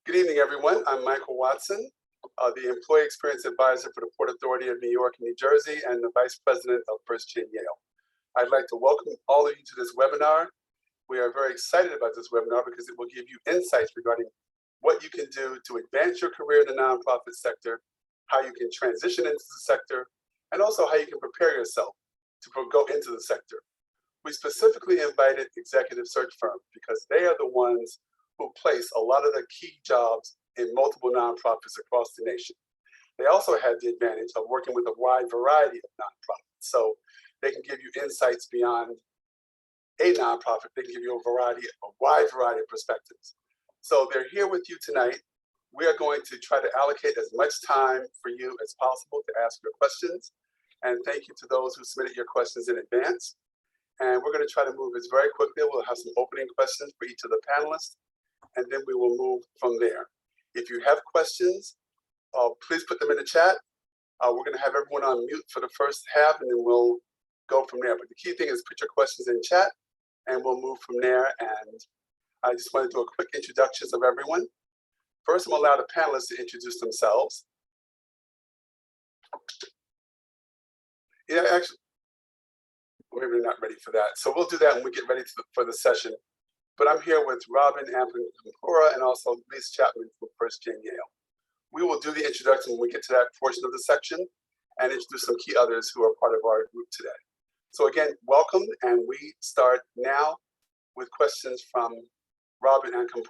Good evening, everyone. I'm Michael Watson, the Employee Experience Advisor for the Port Authority of New York and New Jersey and the Vice President of 1stGenYale. I'd like to welcome all of you to this webinar. We are very excited about this webinar because it will give you insights regarding what you can do to advance your career in the nonprofit sector, how you can transition into the sector, and also how you can prepare yourself to go into the sector. We specifically invited executive search firms because they are the ones who place a lot of the key jobs in multiple nonprofits across the nation. They also have the advantage of working with a wide variety of nonprofits. So they can give you insights beyond a nonprofit. They can give you a wide variety of perspectives. So they're here with you tonight. We are going to try to allocate as much time for you as possible to ask your questions. And thank you to those who submitted your questions in advance. And we're going to try to move this very quickly. We'll have some opening questions for each of the panelists, and then we will move from there. If you have questions, please put them in the chat. We're going to have everyone on mute for the first half, and then we'll go from there. But the key thing is put your questions in chat, and we'll move from there. And I just want to do a quick introductions of everyone. First, I'm going to allow the panelists to introduce themselves. Yeah, actually, maybe they're not ready for that. So we'll do that when we get ready for the session. But I'm here with Robin Ampon and also Lisa Chapman from 1stGenYale. We will do the introduction when we get to that portion of the section and introduce some key others who are part of our group today. So again, welcome, and we start now with questions from Robin Ampon.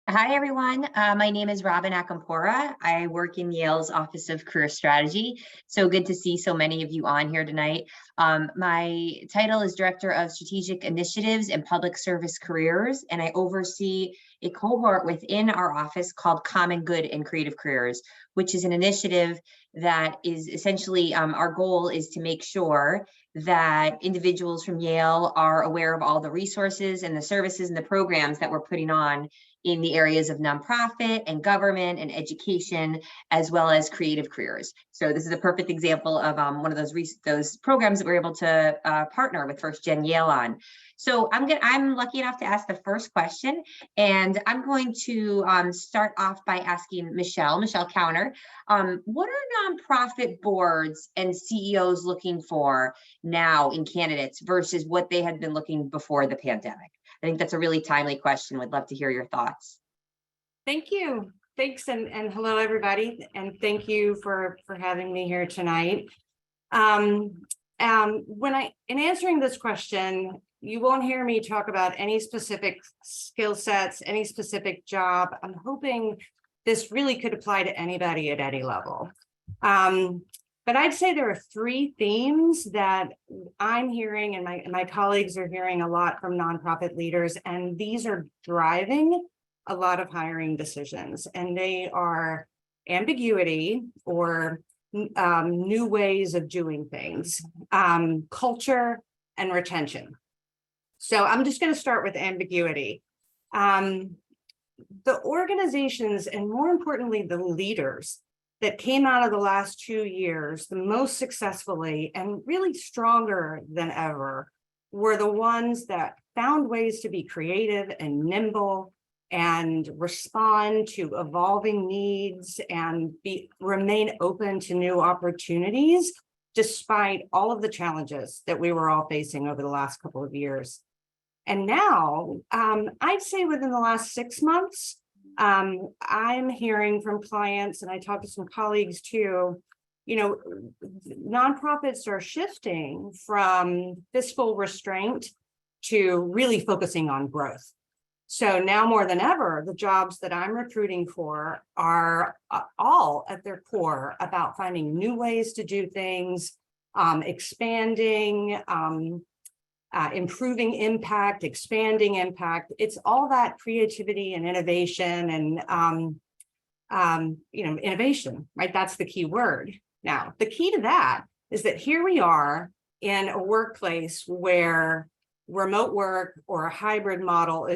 Hi, everyone. My name is Robin Acampora. I work in Yale's Office of Career Strategy. So good to see so many of you on here tonight. My title is Director of Strategic Initiatives and Public Service Careers, and I oversee a cohort within our office called Common Good and Creative Careers, which is an initiative that is essentially, our goal is to make sure that individuals from Yale are aware of all the resources and the services and the programs that we're putting on in the areas of nonprofit and government and education, as well as creative careers. So this is a perfect example of one of those programs that we're able to partner with 1stGenYale on. So I'm lucky enough to ask the first question, and I'm going to start off by asking Michelle Counter, what are nonprofit boards and CEOs looking for now in candidates versus what they had been looking before the pandemic? I think that's a really timely question. Would love to hear your thoughts. Thank you. Thanks, and hello, everybody. And thank you for having me here tonight. In answering this question, you won't hear me talk about any specific skill sets, any specific job. I'm hoping this really could apply to anybody at any level. But I'd say there are three themes that I'm hearing and my colleagues are hearing a lot from nonprofit leaders, and these are driving a lot of hiring decisions. And they are ambiguity or new ways of doing things, culture, and retention. So I'm just going to start with ambiguity. The organizations, and more importantly, the leaders that came out of the last 2 years the most successfully and really stronger than ever were the ones that found ways to be creative and nimble and respond to evolving needs and remain open to new opportunities, despite all of the challenges that we were all facing over the last couple of years. And now, I'd say within the last 6 months, I'm hearing from clients, and I talk to some colleagues too, nonprofits are shifting from fiscal restraint to really focusing on growth. So now more than ever, the jobs that I'm recruiting for are all at their core about finding new ways to do things, expanding, improving impact, expanding impact. It's all that creativity and innovation and innovation, right? That's the key word. Now, the key to that is that here we are in a workplace where remote work or a hybrid model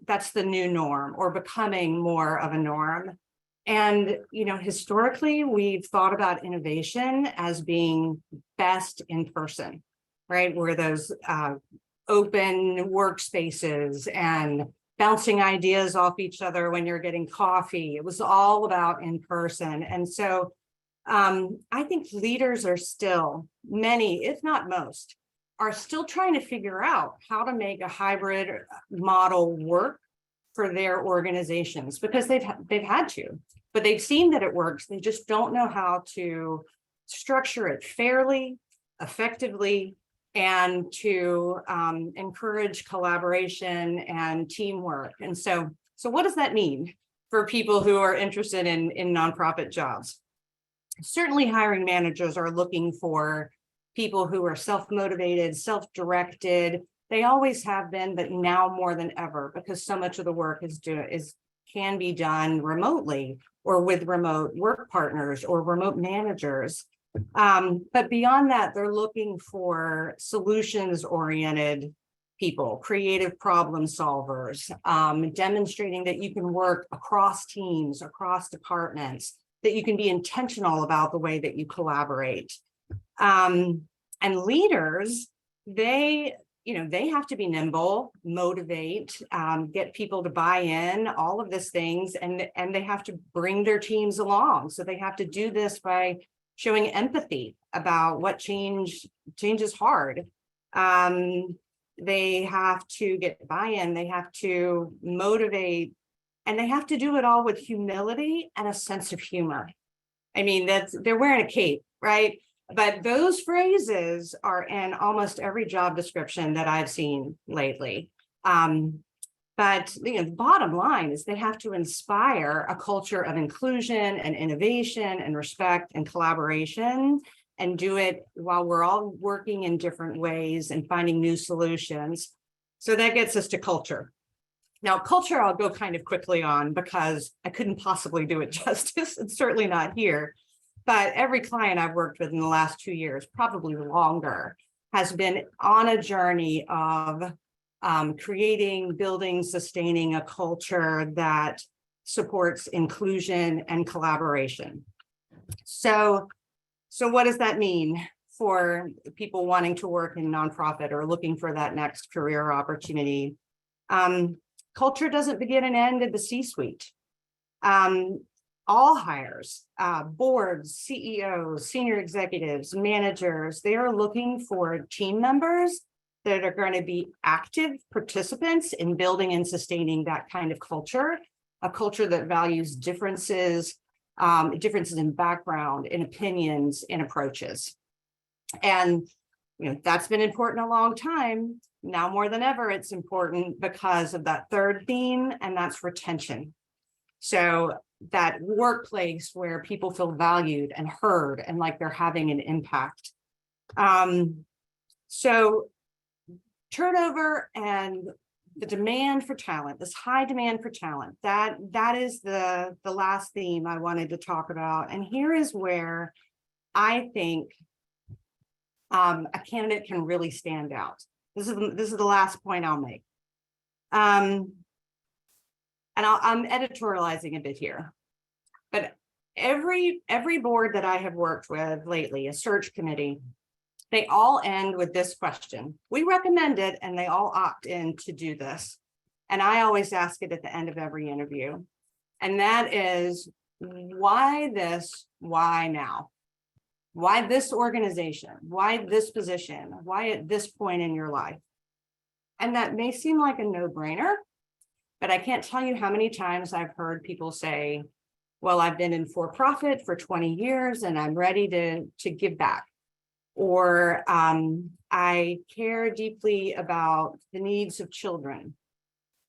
that's the new norm or becoming more of a norm. And, historically, we've thought about innovation as being best in person, right? Where those open workspaces and bouncing ideas off each other when you're getting coffee. It was all about in person. And so I think leaders are still, many, if not most, are still trying to figure out how to make a hybrid model work for their organizations, because they've had to, but they've seen that it works. They just don't know how to structure it fairly, effectively, and to encourage collaboration and teamwork. And so what does that mean for people who are interested in nonprofit jobs? Certainly hiring managers are looking for people who are self-motivated, self-directed. They always have been, but now more than ever, because so much of the work can be done remotely or with remote work partners or remote managers. But beyond that, they're looking for solutions-oriented people, creative problem solvers, demonstrating that you can work across teams, across departments, that you can be intentional about the way that you collaborate. And leaders, they have to be nimble, motivate, get people to buy in, all of these things, and they have to bring their teams along. So they have to do this by showing empathy about what change is hard. They have to get buy-in, they have to motivate, and they have to do it all with humility and a sense of humor. I mean, they're wearing a cape, right? But those phrases are in almost every job description that I've seen lately. But the bottom line is they have to inspire a culture of inclusion and innovation and respect and collaboration, and do it while we're all working in different ways and finding new solutions. So that gets us to culture. Now, culture I'll go kind of quickly on because I couldn't possibly do it justice. It's certainly not here. But every client I've worked with in the last 2 years, probably longer, has been on a journey of creating, building, sustaining a culture that supports inclusion and collaboration. So what does that mean for people wanting to work in nonprofit or looking for that next career opportunity? Culture doesn't begin and end at the C-suite. All hires, boards, CEOs, senior executives, managers, they are looking for team members that are going to be active participants in building and sustaining that kind of culture, a culture that values differences in background, in opinions, in approaches. And that's been important a long time. Now more than ever, it's important because of that third theme, and that's retention. So that workplace where people feel valued and heard and like they're having an impact. So turnover and the demand for talent, this high demand for talent, that is the last theme I wanted to talk about. And here is where I think a candidate can really stand out. This is the last point I'll make. And I'm editorializing a bit here, but every board that I have worked with lately, a search committee, they all end with this question. We recommend it, and they all opt in to do this. And I always ask it at the end of every interview. And that is, why this? Why now? Why this organization? Why this position? Why at this point in your life? And that may seem like a no-brainer, but I can't tell you how many times I've heard people say, well, I've been in for-profit for 20 years and I'm ready to give back. Or I care deeply about the needs of children.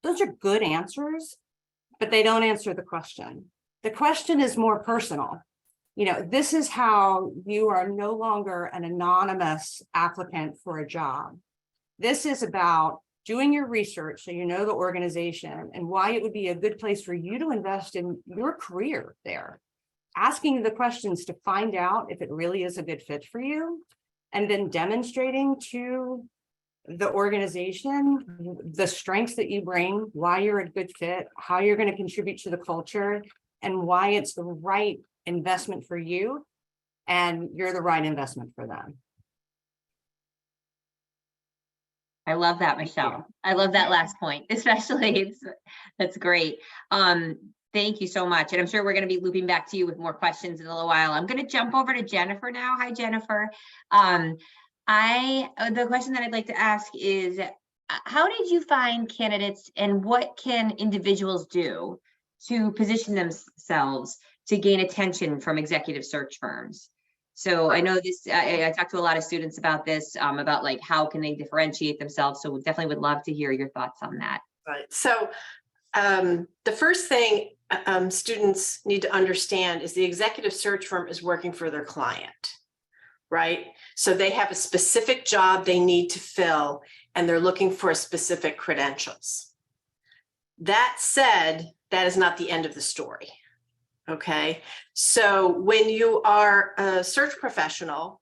Those are good answers, but they don't answer the question. The question is more personal. This is how you are no longer an anonymous applicant for a job. This is about doing your research so you know the organization and why it would be a good place for you to invest in your career there. Asking the questions to find out if it really is a good fit for you, and then demonstrating to the organization the strengths that you bring, why you're a good fit, how you're going to contribute to the culture, and why it's the right investment for you and you're the right investment for them. I love that, Michelle. I love that last point, especially that's great. Thank you so much. And I'm sure we're going to be looping back to you with more questions in a little while. I'm going to jump over to Jennifer now. Hi, Jennifer. The question that I'd like to ask is, how did you find candidates and what can individuals do to position themselves to gain attention from executive search firms? So I know this, I talked to a lot of students about this, about like, how can they differentiate themselves? So we definitely would love to hear your thoughts on that. Right. So the first thing students need to understand is the executive search firm is working for their client, right? So they have a specific job they need to fill, and they're looking for specific credentials. That said, that is not the end of the story. Okay, so when you are a search professional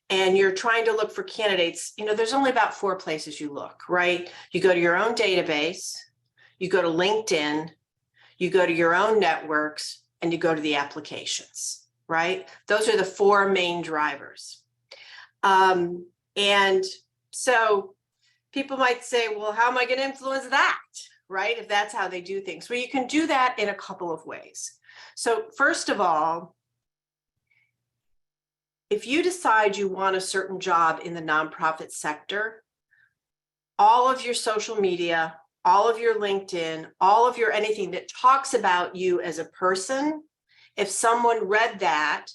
and you're trying to look for candidates, you know, there's only about 4 places you look, right? You go to your own database, you go to LinkedIn, you go to your own networks, and you go to the applications, right? Those are the 4 main drivers. And so people might say, well, how am I going to influence that, right? If that's how they do things. Well, you can do that in a couple of ways. So first of all, if you decide you want a certain job in the nonprofit sector, all of your social media, all of your LinkedIn, all of your anything that talks about you as a person, if someone read that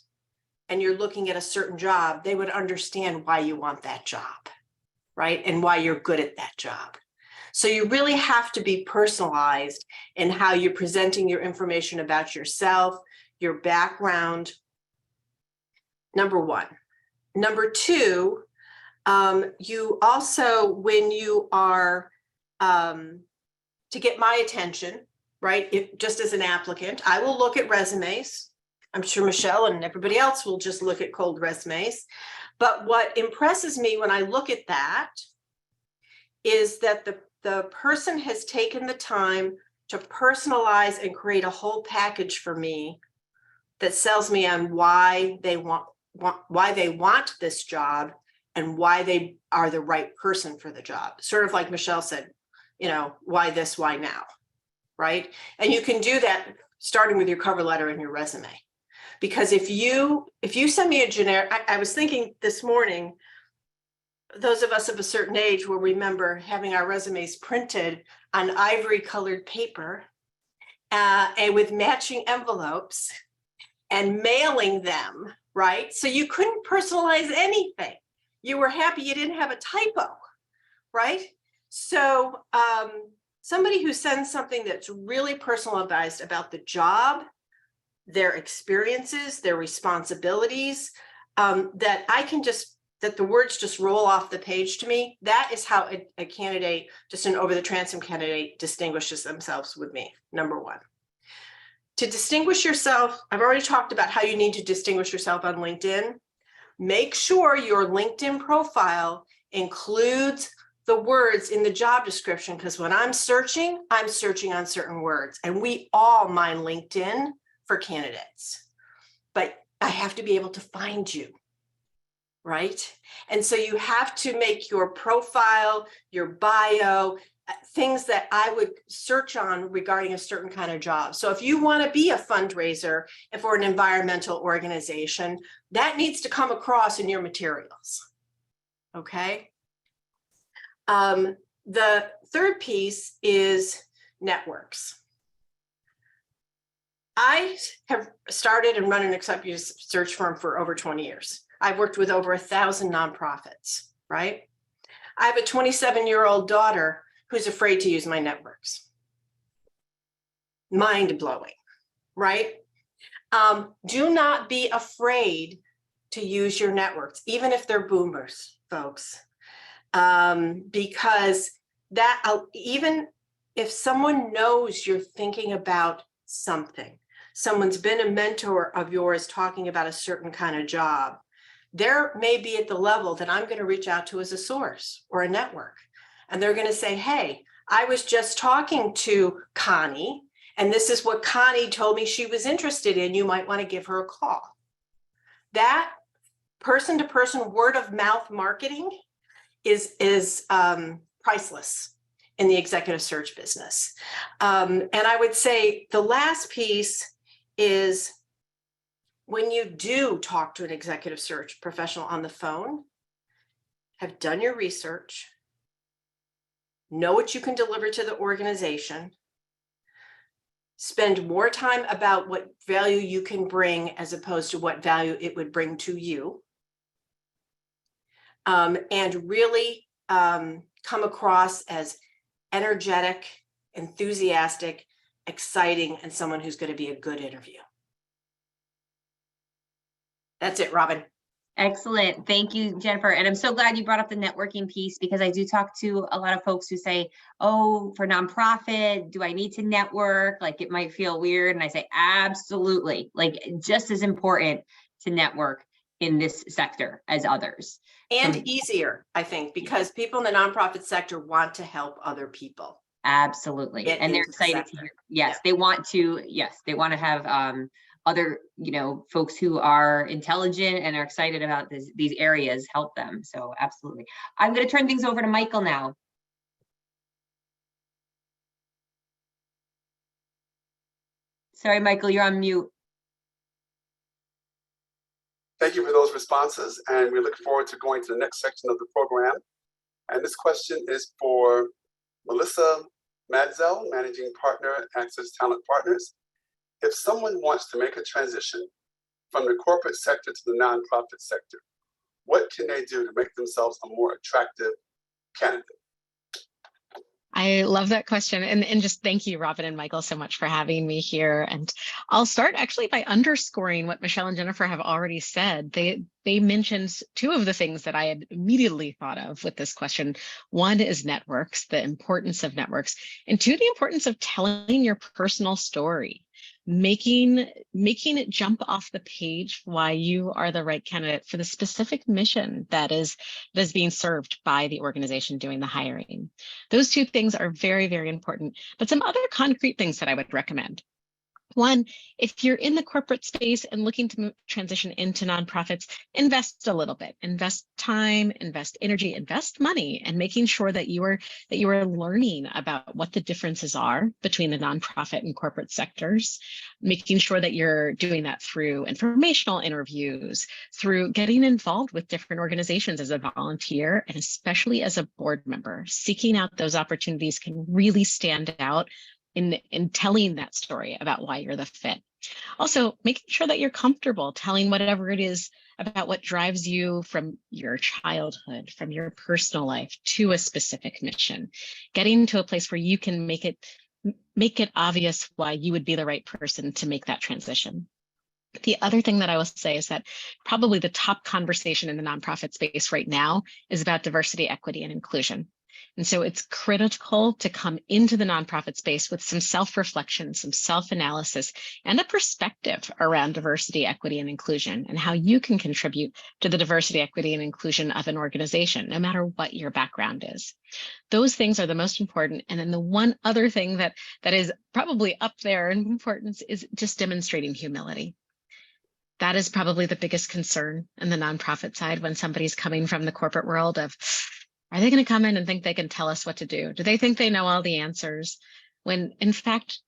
and you're looking at a certain job, they would understand why you want that job, right? And why you're good at that job. So you really have to be personalized in how you're presenting your information about yourself, your background, number 1. Number 2, you also, when you are, to get my attention, right, just as an applicant, I will look at resumes. I'm sure Michelle and everybody else will just look at cold resumes. But what impresses me when I look at that is that the person has taken the time to personalize and create a whole package for me that sells me on why they want this job and why they are the right person for the job. Sort of like Michelle said, you know, why this, why now, right? And you can do that starting with your cover letter and your resume. Because if you send me a generic, I was thinking this morning, those of us of a certain age will remember having our resumes printed on ivory colored paper and with matching envelopes and mailing them, right? So you couldn't personalize anything. You were happy you didn't have a typo, right? So somebody who sends something that's really personalized about the job, their experiences, their responsibilities, that I can just, that the words just roll off the page to me, that is how a candidate, just an over the transom candidate, distinguishes themselves with me, number 1. To distinguish yourself, I've already talked about how you need to distinguish yourself on LinkedIn. Make sure your LinkedIn profile includes the words in the job description, because when I'm searching on certain words, and we all mine LinkedIn for candidates, but I have to be able to find you. Right? And so you have to make your profile, your bio, things that I would search on regarding a certain kind of job. So if you want to be a fundraiser for an environmental organization, that needs to come across in your materials. Okay. The third piece is networks. I have started and run an executive search firm for over 20 years. I've worked with over 1,000 nonprofits, right? I have a 27-year-old daughter who's afraid to use my networks. Mind-blowing, right? Do not be afraid to use your networks, even if they're boomers, folks. Because that, even if someone knows you're thinking about something, someone's been a mentor of yours talking about a certain kind of job, there may be at the level that I'm going to reach out to as a source or a network. And they're going to say, hey, I was just talking to Connie, and this is what Connie told me she was interested in. You might want to give her a call. That person-to-person word of mouth marketing is priceless in the executive search business. And I would say the last piece is when you do talk to an executive search professional on the phone, have done your research, know what you can deliver to the organization, spend more time about what value you can bring as opposed to what value it would bring to you, and really come across as energetic, enthusiastic, exciting, and someone who's going to be a good interview. That's it, Robin. Excellent. Thank you, Jennifer. And I'm so glad you brought up the networking piece, because I do talk to a lot of folks who say, oh, for nonprofit, do I need to network? Like, it might feel weird. And I say, absolutely, like, just as important to network in this sector as others. And easier, I think, because people in the nonprofit sector want to help other people. Absolutely. And they're excited to hear. Yes, they want to have other, folks who are intelligent and are excited about these areas help them. So absolutely. I'm going to turn things over to Michael now. Sorry, Michael, you're on mute. Thank you for those responses, and we look forward to going to the next section of the program. And this question is for Melissa Madzel, Managing Partner at Access Talent Partners. If someone wants to make a transition from the corporate sector to the nonprofit sector, what can they do to make themselves a more attractive candidate? I love that question. And just thank you, Robin and Michael, so much for having me here. And I'll start actually by underscoring what Michelle and Jennifer have already said. They mentioned two of the things that I had immediately thought of with this question. One is networks, the importance of networks, and two, the importance of telling your personal story. Making it jump off the page why you are the right candidate for the specific mission that is being served by the organization doing the hiring. Those two things are very, very important, but some other concrete things that I would recommend. One, if you're in the corporate space and looking to transition into nonprofits, invest a little bit, invest time, invest energy, invest money, and making sure that you are learning about what the differences are between the nonprofit and corporate sectors, making sure that you're doing that through informational interviews, through getting involved with different organizations as a volunteer, and especially as a board member. Seeking out those opportunities can really stand out in telling that story about why you're the fit. Also, making sure that you're comfortable telling whatever it is about what drives you from your childhood, from your personal life to a specific mission. Getting to a place where you can make it obvious why you would be the right person to make that transition. The other thing that I will say is that probably the top conversation in the nonprofit space right now is about diversity, equity, and inclusion. And so it's critical to come into the nonprofit space with some self-reflection, some self-analysis, and a perspective around diversity, equity, and inclusion, and how you can contribute to the diversity, equity, and inclusion of an organization, no matter what your background is. Those things are the most important. And then the one other thing that is probably up there in importance is just demonstrating humility. That is probably the biggest concern in the nonprofit side when somebody's coming from the corporate world of, are they going to come in and think they can tell us what to do? Do they think they know all the answers? When in fact,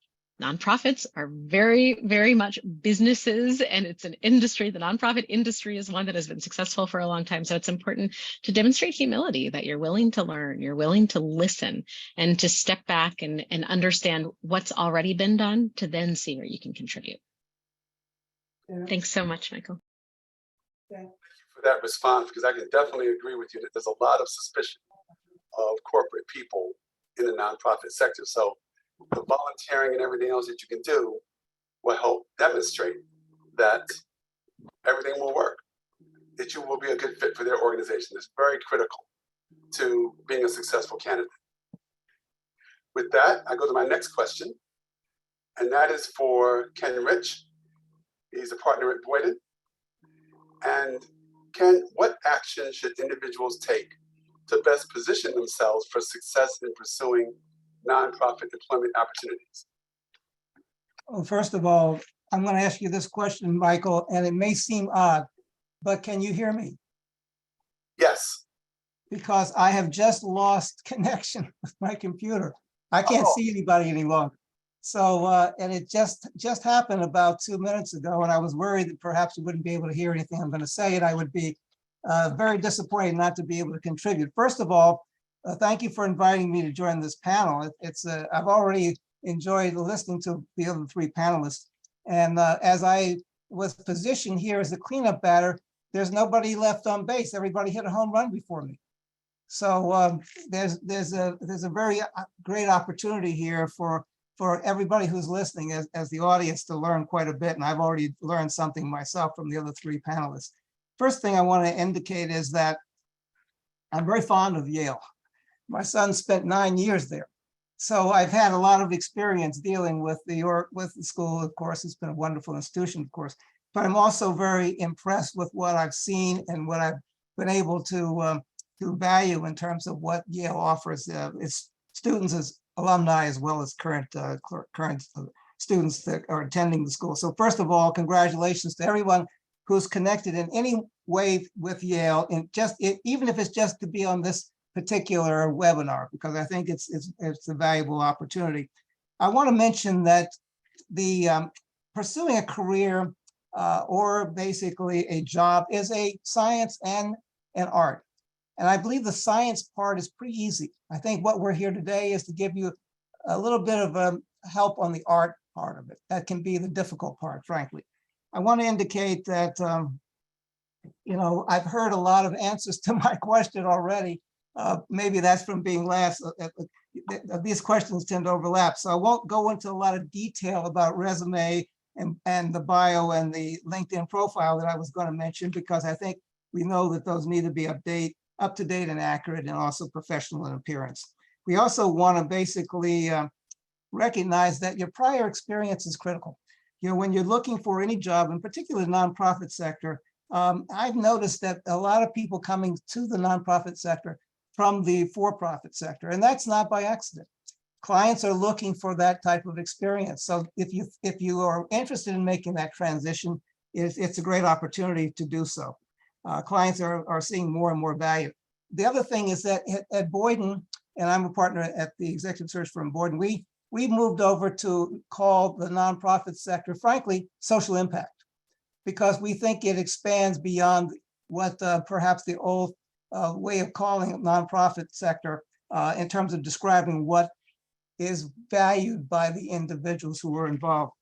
nonprofits are very, very much businesses, and it's an industry. The nonprofit industry is one that has been successful for a long time. So it's important to demonstrate humility, that you're willing to learn, you're willing to listen, and to step back and understand what's already been done to then see where you can contribute. Yeah. Thanks so much, Michael. Thank you for that response, because I can definitely agree with you that there's a lot of suspicion of corporate people in the nonprofit sector. So the volunteering and everything else that you can do will help demonstrate that everything will work, that you will be a good fit for their organization. It's very critical to being a successful candidate. With that, I go to my next question, and that is for Ken Rich. He's a partner at Boyden. And Ken, what action should individuals take to best position themselves for success in pursuing nonprofit employment opportunities? Well, first of all, I'm going to ask you this question, Michael, and it may seem odd, but can you hear me? Yes. because I have just lost connection with my computer. I can't see anybody any longer. So, and it just happened about 2 minutes ago, and I was worried that perhaps you wouldn't be able to hear anything I'm going to say, and I would be very disappointed not to be able to contribute. First of all, thank you for inviting me to join this panel. I've already enjoyed listening to the other three panelists, and as I was positioned here as a cleanup batter, there's nobody left on base. Everybody hit a home run before me. So there's a very great opportunity here for everybody who's listening as the audience to learn quite a bit. And I've already learned something myself from the other three panelists. First thing I want to indicate is that I'm very fond of Yale. My son spent 9 years there. So I've had a lot of experience dealing with the school. Of course, it's been a wonderful institution, of course, but I'm also very impressed with what I've seen and what I've been able to value in terms of what Yale offers its students as alumni, as well as current students that are attending the school. So first of all, congratulations to everyone who's connected in any way with Yale, and even if it's just to be on this particular webinar, because I think it's a valuable opportunity. I want to mention that the pursuing a career or basically a job is a science and an art. And I believe the science part is pretty easy. I think what we're here today is to give you a little bit of help on the art part of it. That can be the difficult part, frankly. I want to indicate that, I've heard a lot of answers to my question already. Maybe that's from being last. These questions tend to overlap. So I won't go into a lot of detail about resume and the bio and the LinkedIn profile that I was going to mention, because I think we know that those need to be up to date and accurate, and also professional in appearance. We also want to basically recognize that your prior experience is critical. When you're looking for any job, in particular the nonprofit sector, I've noticed that a lot of people coming to the nonprofit sector from the for-profit sector, and that's not by accident. Clients are looking for that type of experience. So if you are interested in making that transition, it's a great opportunity to do so. Clients are seeing more and more value. The other thing is that at Boyden, and I'm a partner at the executive search firm Boyden, we moved over to call the nonprofit sector, frankly, social impact, because we think it expands beyond what perhaps the old way of calling it nonprofit sector in terms of describing what is valued by the individuals who are involved.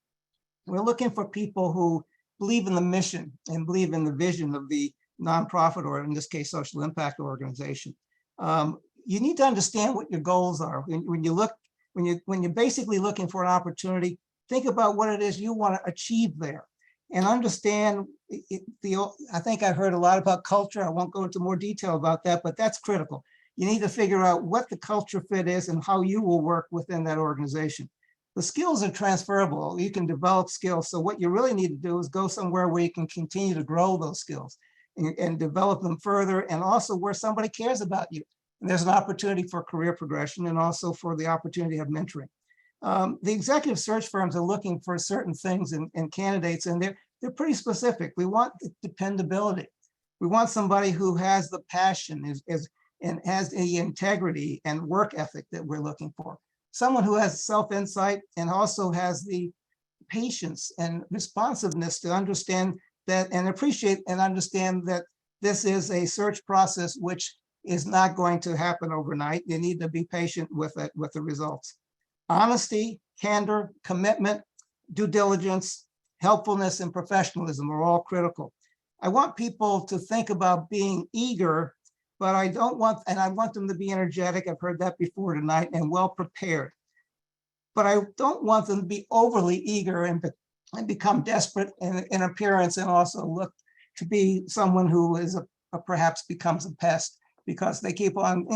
We're looking for people who believe in the mission and believe in the vision of the nonprofit, or in this case, social impact organization. You need to understand what your goals are. When you're basically looking for an opportunity, think about what it is you want to achieve there, and understand. I think I heard a lot about culture. I won't go into more detail about that, but that's critical. You need to figure out what the culture fit is and how you will work within that organization. The skills are transferable. You can develop skills. So what you really need to do is go somewhere where you can continue to grow those skills and develop them further, and also where somebody cares about you. And there's an opportunity for career progression, and also for the opportunity of mentoring. The executive search firms are looking for certain things in candidates, and they're pretty specific. We want dependability. We want somebody who has the passion and has the integrity and work ethic that we're looking for. Someone who has self-insight and also has the patience and responsiveness to understand that and appreciate and understand that this is a search process which is not going to happen overnight. You need to be patient with it, with the results. Honesty, candor, commitment, due diligence, helpfulness, and professionalism are all critical. I want people to think about being eager, but I want them to be energetic. I've heard that before tonight, and well prepared. But I don't want them to be overly eager and become desperate in appearance, and also look to be someone who is perhaps becomes a pest, because they keep on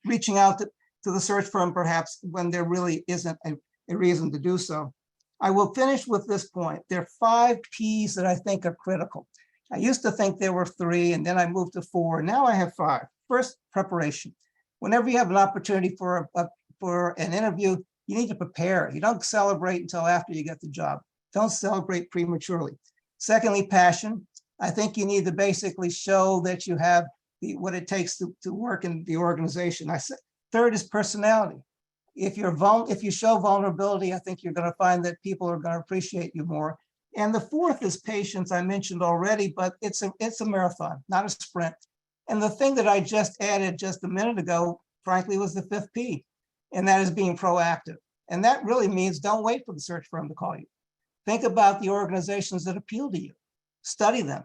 reaching out to the search firm perhaps when there really isn't a reason to do so. I will finish with this point. There are 5 P's that I think are critical. I used to think there were 3, and then I moved to 4. Now I have 5. First, preparation. Whenever you have an opportunity for an interview, you need to prepare. You don't celebrate until after you get the job. Don't celebrate prematurely. Secondly, passion. I think you need to basically show that you have what it takes to work in the organization. I said, third is personality. If you show vulnerability, I think you're going to find that people are going to appreciate you more. And the fourth is patience. I mentioned already, but it's a marathon, not a sprint. And the thing that I just added just a minute ago, frankly, was the fifth P, and that is being proactive. And that really means don't wait for the search firm to call you. Think about the organizations that appeal to you. Study them.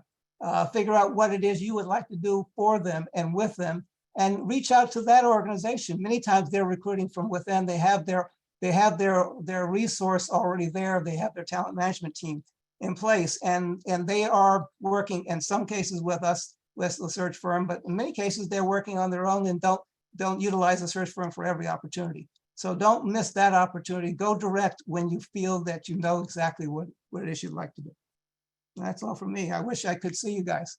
Figure out what it is you would like to do for them and with them, and reach out to that organization. Many times they're recruiting from within. They have their resource already there. They have their talent management team in place, and they are working in some cases with us, with the search firm, but in many cases they're working on their own and don't utilize the search firm for every opportunity. So don't miss that opportunity. Go direct when you feel that you know exactly what it is you'd like to do. And that's all from me. I wish I could see you guys.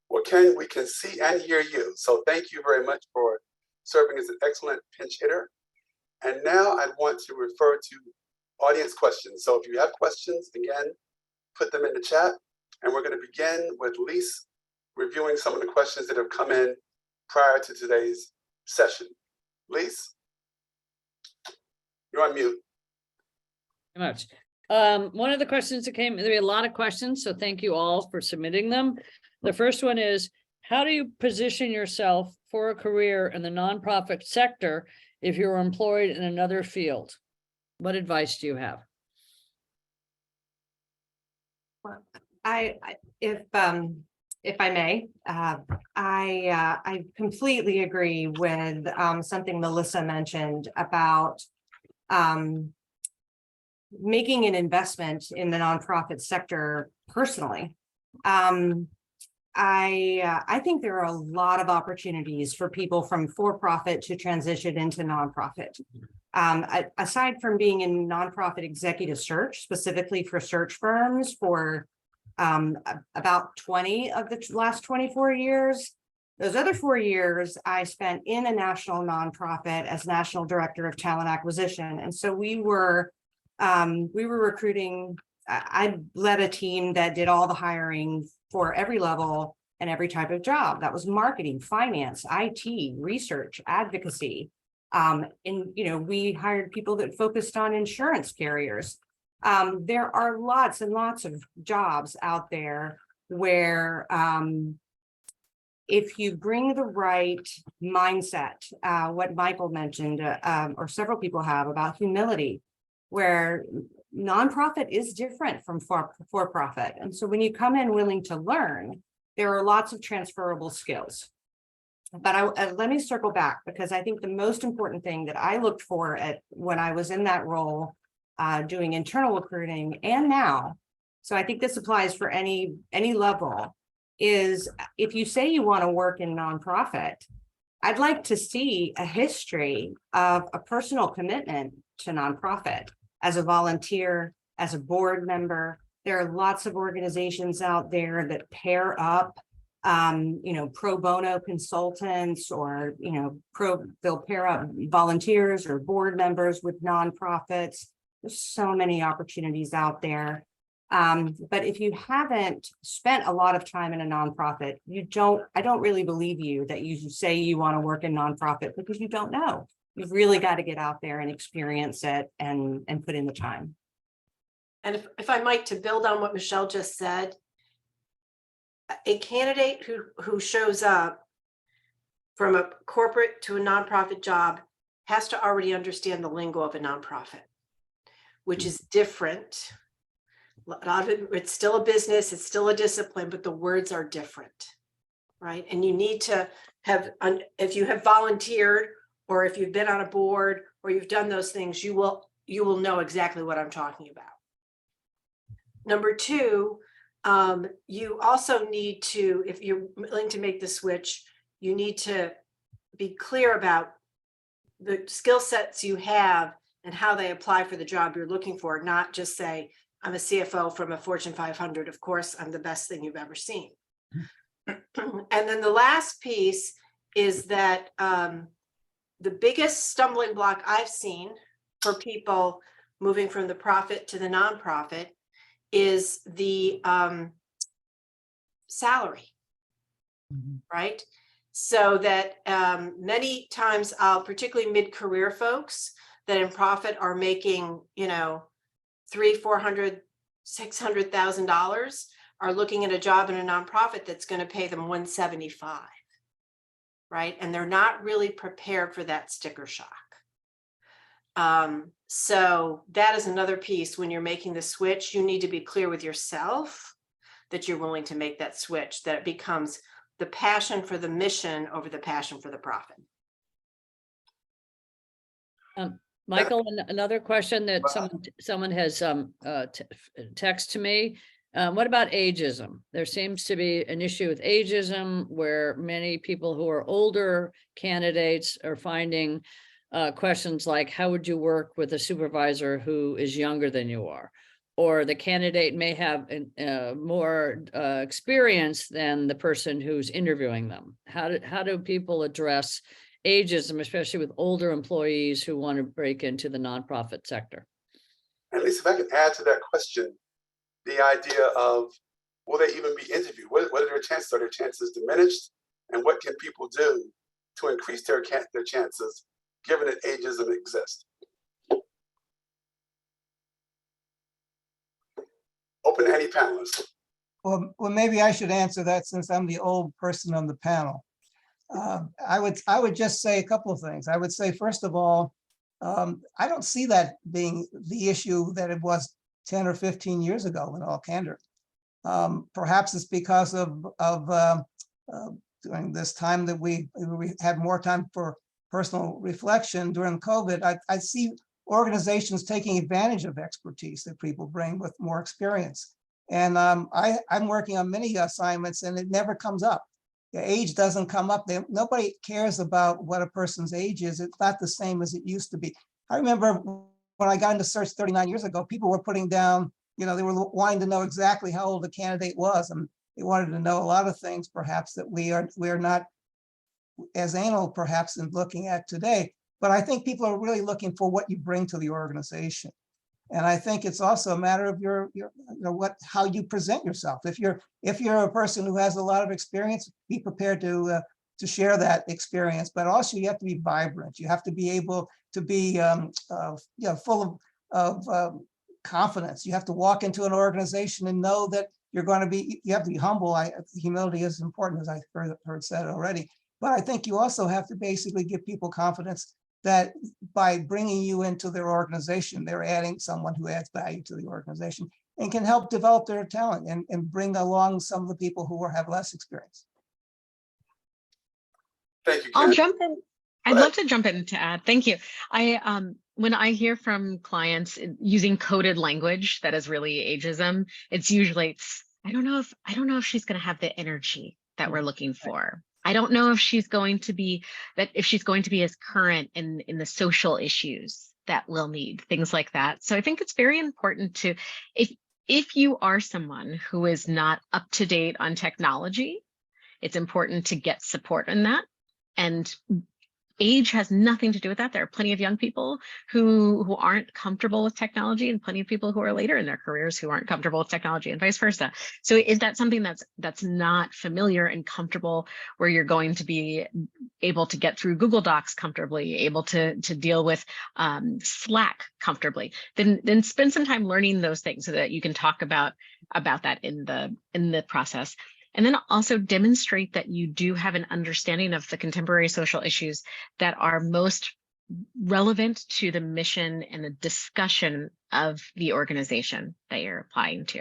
Well, Ken, we can see and hear you. So thank you very much for serving as an excellent pinch hitter. And now I want to refer to audience questions. So if you have questions, again, put them in the chat. And we're going to begin with Lise reviewing some of the questions that have come in prior to today's session. Lise, you're on mute. Very much. One of the questions that came, there were a lot of questions, so thank you all for submitting them. The first one is, how do you position yourself for a career in the nonprofit sector if you're employed in another field? What advice do you have? Well, if I may, I completely agree with something Melissa mentioned about making an investment in the nonprofit sector personally. I think there are a lot of opportunities for people from for-profit to transition into nonprofit. Aside from being in nonprofit executive search, specifically for search firms for about 20 of the last 24 years. Those other 4 years I spent in a national nonprofit as national director of talent acquisition. And so we were recruiting. I led a team that did all the hiring for every level and every type of job. That was marketing, finance, IT, research, advocacy. And we hired people that focused on insurance carriers. There are lots and lots of jobs out there where if you bring the right mindset, what Michael mentioned, or several people have about humility, where nonprofit is different from for-profit. And so when you come in willing to learn, there are lots of transferable skills. But let me circle back, because I think the most important thing that I looked for when I was in that role, doing internal recruiting and now, so I think this applies for any level, is if you say you want to work in nonprofit, I'd like to see a history of a personal commitment to nonprofit as a volunteer, as a board member. There are lots of organizations out there that pair up pro bono consultants, or they'll pair up volunteers or board members with nonprofits. There's so many opportunities out there. But if you haven't spent a lot of time in a nonprofit, I don't really believe you that you say you want to work in nonprofit, because you don't know. You've really got to get out there and experience it and put in the time. And if I might, to build on what Michelle just said, a candidate who shows up from a corporate to a nonprofit job has to already understand the lingo of a nonprofit, which is different. A lot of it, it's still a business, it's still a discipline, but the words are different, right? And you need to have, if you have volunteered, or if you've been on a board, or you've done those things, you will know exactly what I'm talking about. Number two, you also need to, if you're willing to make the switch, you need to be clear about the skill sets you have and how they apply for the job you're looking for, not just say, I'm a CFO from a Fortune 500. Of course, I'm the best thing you've ever seen. And then the last piece is that the biggest stumbling block I've seen for people moving from the profit to the nonprofit is the salary. right? So that many times, particularly mid-career folks that in profit are making, you know, $300,000, $400,000, $600,000 are looking at a job in a nonprofit that's going to pay them $175,000, right? And they're not really prepared for that sticker shock. So that is another piece. When you're making the switch, you need to be clear with yourself that you're willing to make that switch, that it becomes the passion for the mission over the passion for the profit. Michael, another question that someone has text to me. What about ageism? There seems to be an issue with ageism where many people who are older candidates are finding questions like, how would you work with a supervisor who is younger than you are? Or the candidate may have more experience than the person who's interviewing them. How do people address ageism, especially with older employees who want to break into the nonprofit sector? At least if I can add to that question, the idea of, will they even be interviewed? What are their chances? Are their chances diminished? And what can people do to increase their chances, given that ageism exists? Open to any panelists. Well, maybe I should answer that since I'm the old person on the panel. I would just say a couple of things. I would say, first of all, I don't see that being the issue that it was 10 or 15 years ago, in all candor. Perhaps it's because of during this time that we had more time for personal reflection during COVID. I see organizations taking advantage of expertise that people bring with more experience. And I'm working on many assignments and it never comes up. The age doesn't come up. Nobody cares about what a person's age is. It's not the same as it used to be. I remember when I got into search 39 years ago, people were putting down, you know, they were wanting to know exactly how old the candidate was. And they wanted to know a lot of things, perhaps, that we are not as anal, perhaps, in looking at today. But I think people are really looking for what you bring to the organization. And I think it's also a matter of your you know, how you present yourself. If you're a person who has a lot of experience, be prepared to share that experience. But also, you have to be vibrant. You have to be able to be you know, full of confidence. You have to walk into an organization and know that you're going to be. You have to be humble. Humility is important, as I heard said already. But I think you also have to basically give people confidence that by bringing you into their organization, they're adding someone who adds value to the organization and can help develop their talent and bring along some of the people who have less experience. Thank you, I'll Karen. jump in. I'd love to jump in to add. Thank you. When I hear from clients using coded language that is really ageism, it's usually, I don't know if she's going to have the energy that we're looking for. I don't know if she's going to be as current in the social issues that we'll need, things like that. So I think it's very important to, if you are someone who is not up to date on technology, it's important to get support in that. And age has nothing to do with that. There are plenty of young people who aren't comfortable with technology and plenty of people who are later in their careers who aren't comfortable with technology and vice versa. So is that something that's not familiar and comfortable, where you're going to be able to get through Google Docs comfortably, able to deal with Slack comfortably, then spend some time learning those things so that you can talk about that in the process. And then also demonstrate that you do have an understanding of the contemporary social issues that are most relevant to the mission and the discussion of the organization that you're applying to.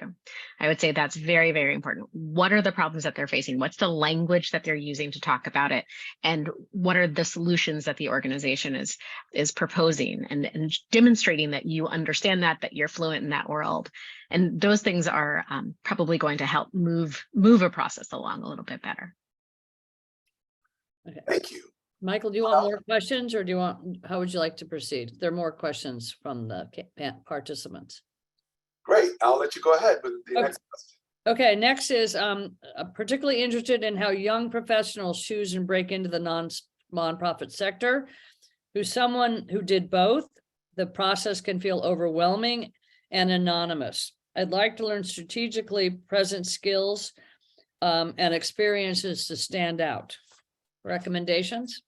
I would say that's very, very important. What are the problems that they're facing? What's the language that they're using to talk about it? And what are the solutions that the organization is proposing, and demonstrating that you understand that you're fluent in that world. And those things are probably going to help move a process along a little bit better. Okay. Thank you. Michael, do you want more questions, or how would you like to proceed? There are more questions from the participants. Great. I'll let you go ahead with the next question. Okay, next is particularly interested in how young professionals choose and break into the nonprofit sector. Who's someone who did both, the process can feel overwhelming and anonymous. I'd like to learn strategically present skills and experiences to stand out. Recommendations?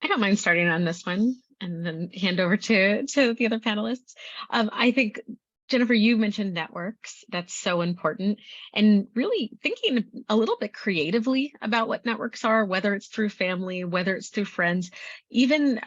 I don't mind starting on this one and then hand over to the other panelists. I think, Jennifer, you mentioned networks. That's so important. And really thinking a little bit creatively about what networks are, whether it's through family, whether it's through friends, even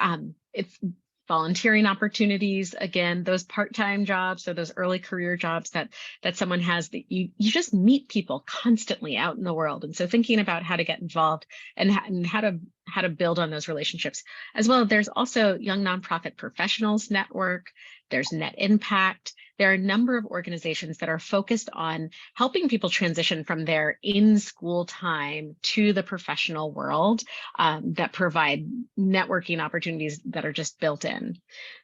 it's volunteering opportunities, again, those part-time jobs or those early career jobs that someone has, that you just meet people constantly out in the world. And so thinking about how to get involved and how to build on those relationships as well. There's also Young Nonprofit Professionals Network. There's Net Impact. There are a number of organizations that are focused on helping people transition from their in-school time to the professional world, that provide networking opportunities that are just built in.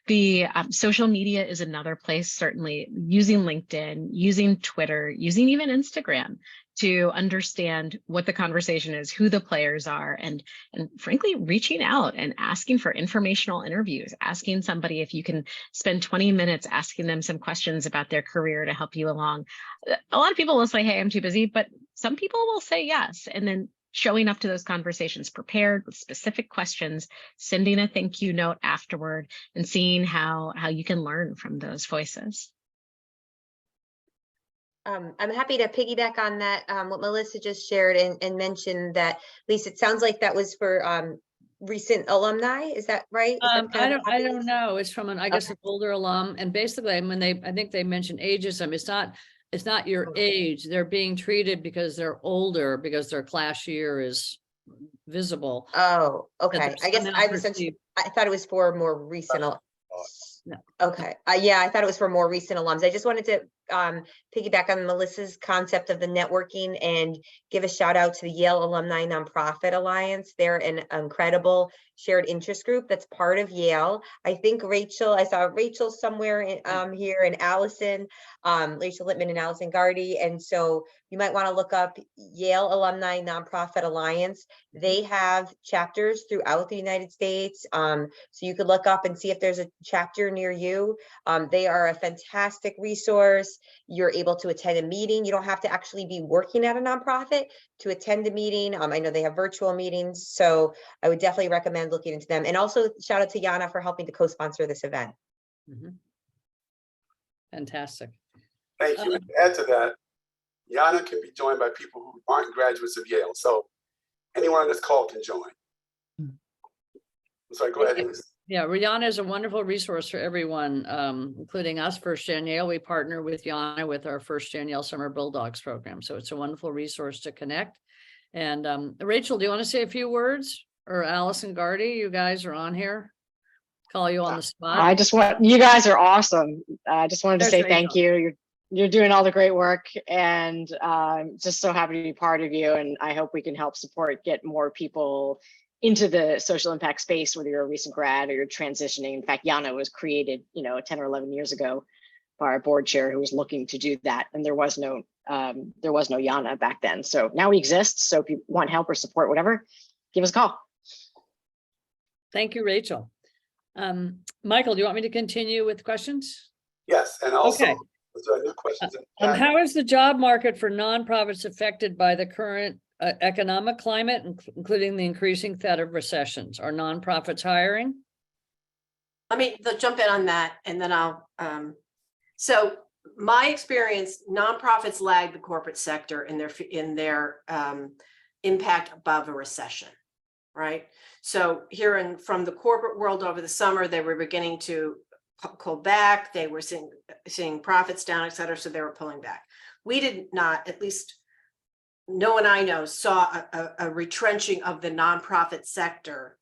The social media is another place, certainly using LinkedIn, using Twitter, using even Instagram to understand what the conversation is, who the players are, and frankly, reaching out and asking for informational interviews, asking somebody if you can spend 20 minutes asking them some questions about their career to help you along. A lot of people will say, hey, I'm too busy, but some people will say yes. And then showing up to those conversations prepared with specific questions, sending a thank you note afterward, and seeing how you can learn from those voices. I'm happy to piggyback on that, what Melissa just shared and mentioned that, Lisa, it sounds like that was for recent alumni. Is that right? Is that I kind of don't know. It's from I guess Okay. an older alum. And basically, when I think they mentioned ageism, it's not your age. They're being treated because they're older, because their class year is visible. Oh, okay. they're I guess somehow I thought it was for more recent. No. Okay. Yeah, I thought it was for more recent alums. I just wanted to piggyback on Melissa's concept of the networking and give a shout out to the Yale Alumni Nonprofit Alliance. They're an incredible shared interest group that's part of Yale. I think I saw Rachel somewhere here, and Allison, Rachel Littman and Allison Gardy. And so you might want to look up Yale Alumni Nonprofit Alliance. They have chapters throughout the United States. So you could look up and see if there's a chapter near you. They are a fantastic resource. You're able to attend a meeting. You don't have to actually be working at a nonprofit to attend a meeting. I know they have virtual meetings, so I would definitely recommend looking into them. And also shout out to Yana for helping to co-sponsor this event. Fantastic. Thank you. And to add to that, Yana can be joined by people who aren't graduates of Yale. So anyone on this call can join. I'm sorry, go ahead, Elise. Yeah, Rihanna is a wonderful resource for everyone, including us, 1stGenYale. We partner with Yana with our 1stGenYale Summer Bulldogs program. So it's a wonderful resource to connect. And Rachel, do you want to say a few words? Or Allison Gardy, you guys are on here. Call you on the spot. You guys are awesome. I just wanted to say Rachel. thank you. You're doing all the great work, and just so happy to be part of you. And I hope we can help support, get more people into the social impact space, whether you're a recent grad or you're transitioning. In fact, Yana was created, 10 or 11 years ago by our board chair who was looking to do that. And there was no Yana back then. So now we exist. So if you want help or support, whatever, give us a call. Thank you, Rachel. Michael, do you want me to continue with questions? Yes, and also, Okay. there are new questions in the chat. How is the job market for nonprofits affected by the current economic climate, including the increasing threat of recessions? Are nonprofits hiring? Let me jump in on that, and then I'll, so my experience, nonprofits lag the corporate sector in their impact above a recession, right? So hearing from the corporate world over the summer, they were beginning to pull back. They were seeing profits down, et cetera. So they were pulling back. We did not, at least no one I know, saw a retrenching of the nonprofit sector,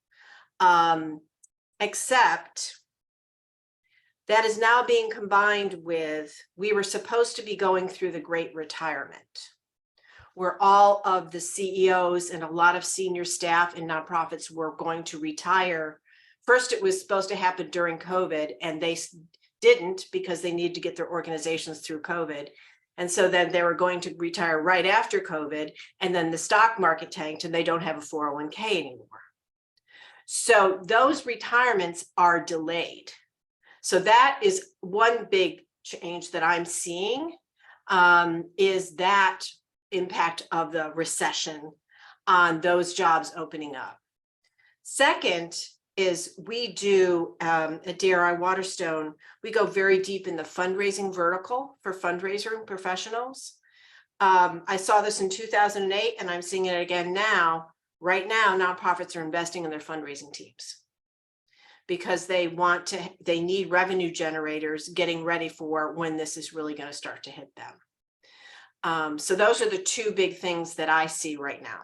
except that is now being combined with, we were supposed to be going through the great retirement, where all of the CEOs and a lot of senior staff in nonprofits were going to retire. First, it was supposed to happen during COVID, and they didn't because they needed to get their organizations through COVID. And so then they were going to retire right after COVID, and then the stock market tanked and they don't have a 401k anymore. So those retirements are delayed. So that is one big change that I'm seeing, is that impact of the recession on those jobs opening up. Second is we do at DRI Waterstone, we go very deep in the fundraising vertical for fundraising professionals. I saw this in 2008 and I'm seeing it again now. Right now, nonprofits are investing in their fundraising teams because they need revenue generators getting ready for when this is really going to start to hit them. So those are the two big things that I see right now.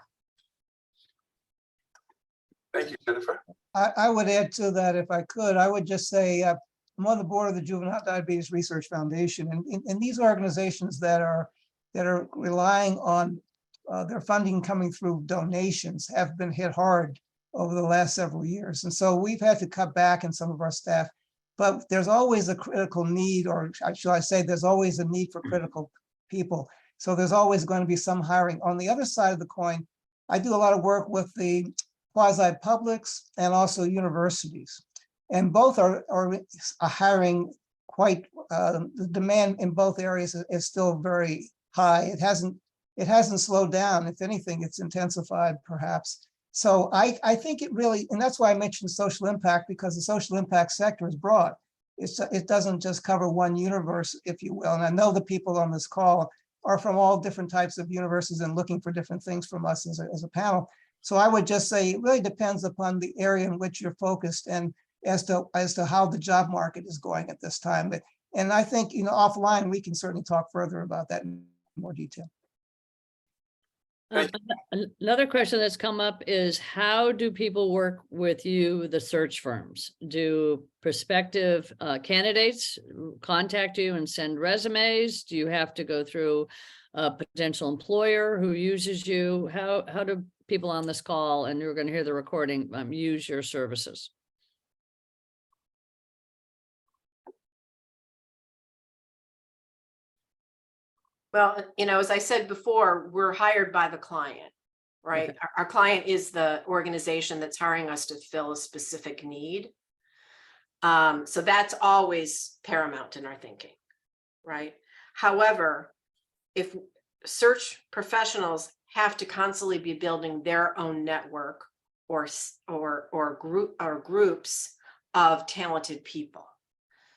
Thank you, Jennifer. I would add to that if I could. I would just say I'm on the board of the Juvenile Diabetes Research Foundation, and these organizations that are relying on their funding coming through donations have been hit hard over the last several years. And so we've had to cut back in some of our staff, but there's always a critical need, or should I say, there's always a need for critical people. So there's always going to be some hiring. On the other side of the coin, I do a lot of work with the quasi-publics and also universities. And both are hiring quite, the demand in both areas is still very high. It hasn't slowed down. If anything, it's intensified perhaps. So I think it really, and that's why I mentioned social impact, because the social impact sector is broad. It doesn't just cover one universe, if you will. And I know the people on this call are from all different types of universes and looking for different things from us as a panel. So I would just say it really depends upon the area in which you're focused and as to how the job market is going at this time. And I think, offline, we can certainly talk further about that in more detail. Another question that's come up is, how do people work with you, the search firms? Do prospective candidates contact you and send resumes? Do you have to go through a potential employer who uses you? How do people on this call, and you're going to hear the recording, use your services? Well, as I said before, we're hired by the client, right? Okay. Our client is the organization that's hiring us to fill a specific need. So that's always paramount in our thinking, right? However, if search professionals have to constantly be building their own network or groups of talented people,